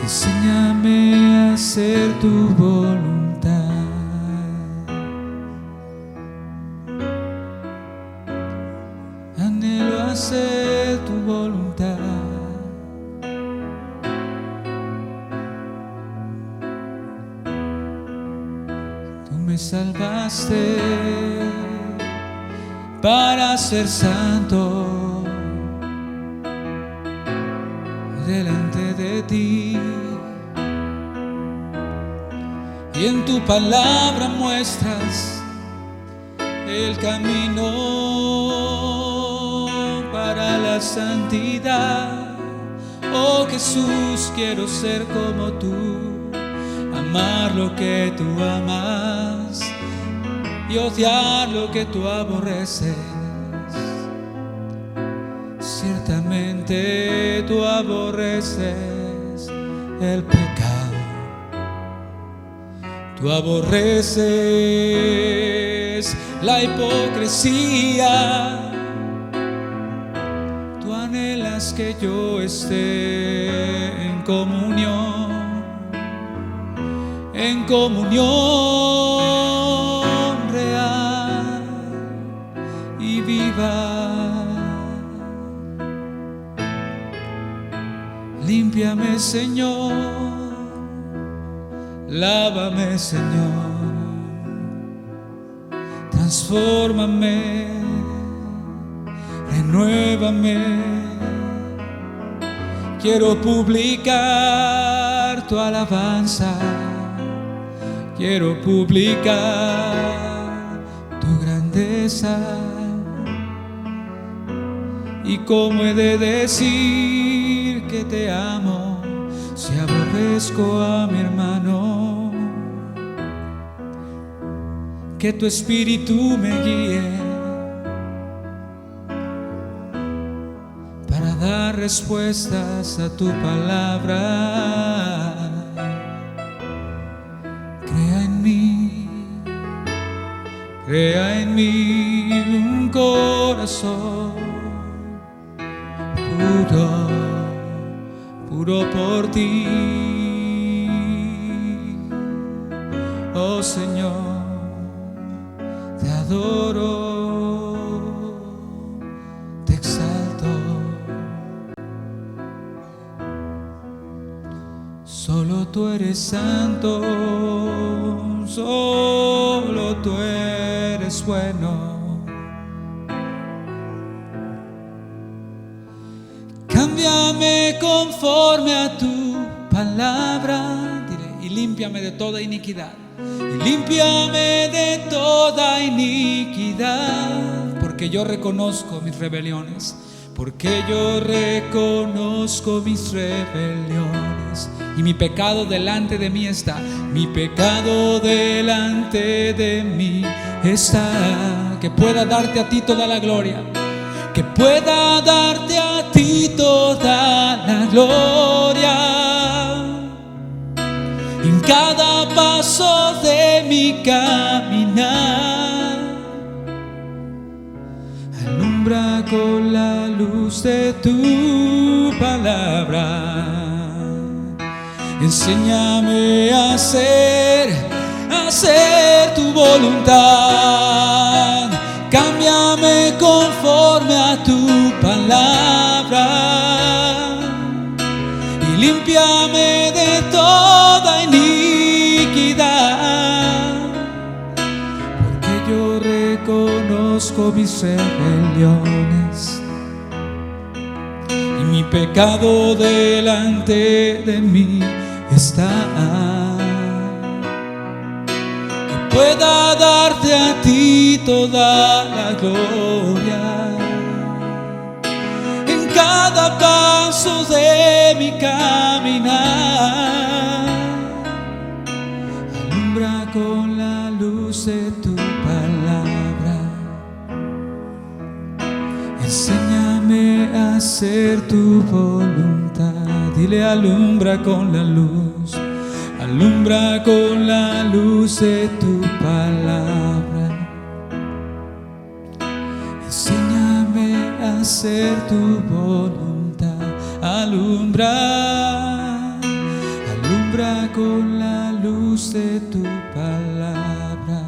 enséñame a hacer tu voluntad. Anhelo hacer tu voluntad. Tú me salvaste para ser santo delante de ti. y en tu palabra muestras el camino para la santidad. Oh Jesús, quiero ser como tú, amar lo que tú amas y odiar lo que tú aborreces. Ciertamente tú aborreces el pecado, tú aborreces la hipocresía. Tú anhelas que yo esté en comunión real y viva. Límpiame, Señor, lávame, Señor, transfórmame, renuévame. Quiero publicar tu alabanza, quiero publicar tu grandeza. ¿Y cómo he de decir que te amo si aborrezco a mi hermano? Que tu espíritu me guíe para dar respuestas a tu palabra. Crea en mí un corazón puro por ti. Oh Señor, te adoro, te exalto. Solo tú eres santo, solo tú eres bueno. Cámbiame conforme a tu palabra, dile, y límpiame de toda iniquidad. Y límpiame de toda iniquidad, porque yo reconozco mis rebeliones, porque yo reconozco mis rebeliones. Y mi pecado delante de mí está, mi pecado delante de mí está. Que pueda darte a ti toda la gloria, que pueda darte a ti toda la gloria. En cada paso de mi caminar, alumbra con la luz de tu palabra. Enséñame a hacer tu voluntad. Cámbiame conforme a tu palabra y límpiame de toda iniquidad, porque yo reconozco mis rebeliones y mi pecado delante de mí está. Que pueda darte a ti toda la gloria en cada paso de mi caminar. Alumbra con la luz de tu palabra. Enséñame a hacer tu voluntad. Dile, alumbra con la luz, alumbra con la luz de tu palabra. Enséñame a hacer tu voluntad. Alumbra, alumbra con la luz de tu palabra.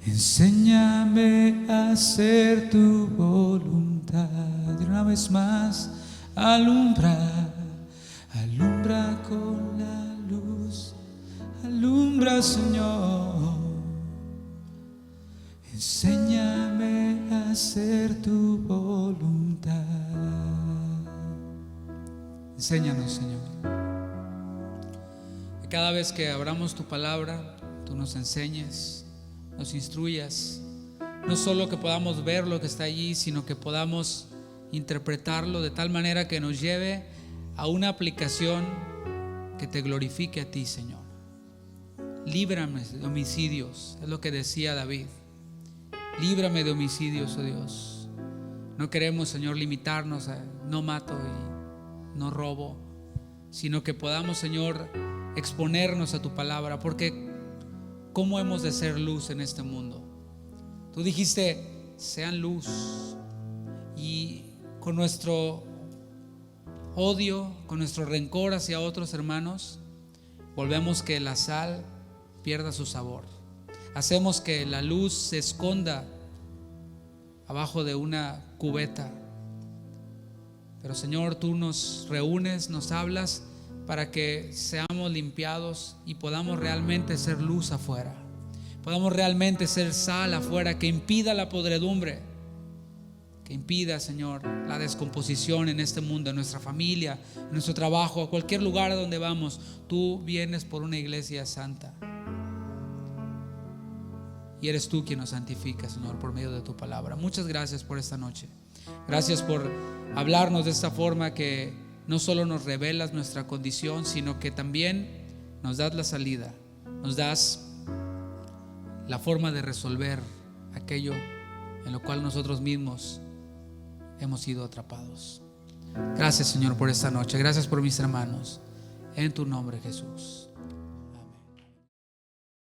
Enséñame a hacer tu voluntad. Y una vez más, alumbra, alumbra con la luz, alumbra, Señor. Enséñame a hacer tu voluntad. Enséñanos, Señor. cada vez que abramos tu palabra, tú nos enseñes, nos instruyas. No solo que podamos ver lo que está allí, sino que podamos interpretarlo de tal manera que nos lleve a una aplicación que te glorifique a ti, Señor. Líbrame de homicidios, es lo que decía David. Líbrame de homicidios, oh Dios. No queremos, Señor, limitarnos a no mato y no robo, sino que podamos, Señor, exponernos a tu palabra, porque ¿cómo hemos de ser luz en este mundo? Tú dijiste, sean luz, y con nuestro odio, con nuestro rencor hacia otros hermanos, volvemos que la sal pierda su sabor. Hacemos que la luz se esconda abajo de una cubeta. Pero Señor, tú nos reúnes, nos hablas para que seamos limpiados y podamos realmente ser luz afuera. Podamos realmente ser sal afuera, que impida la podredumbre, que impida, Señor, la descomposición en este mundo, en nuestra familia, en nuestro trabajo, a cualquier lugar a donde vamos. Tú vienes por una iglesia santa. Y eres tú quien nos santifica, Señor, por medio de tu palabra. Muchas gracias por esta noche. Gracias por hablarnos de esta forma, que no solo nos revelas nuestra condición, sino que también nos das la salida, nos das la forma de resolver aquello en lo cual nosotros mismos hemos sido atrapados. Gracias, Señor, por esta noche. Gracias por mis hermanos. En tu nombre, Jesús.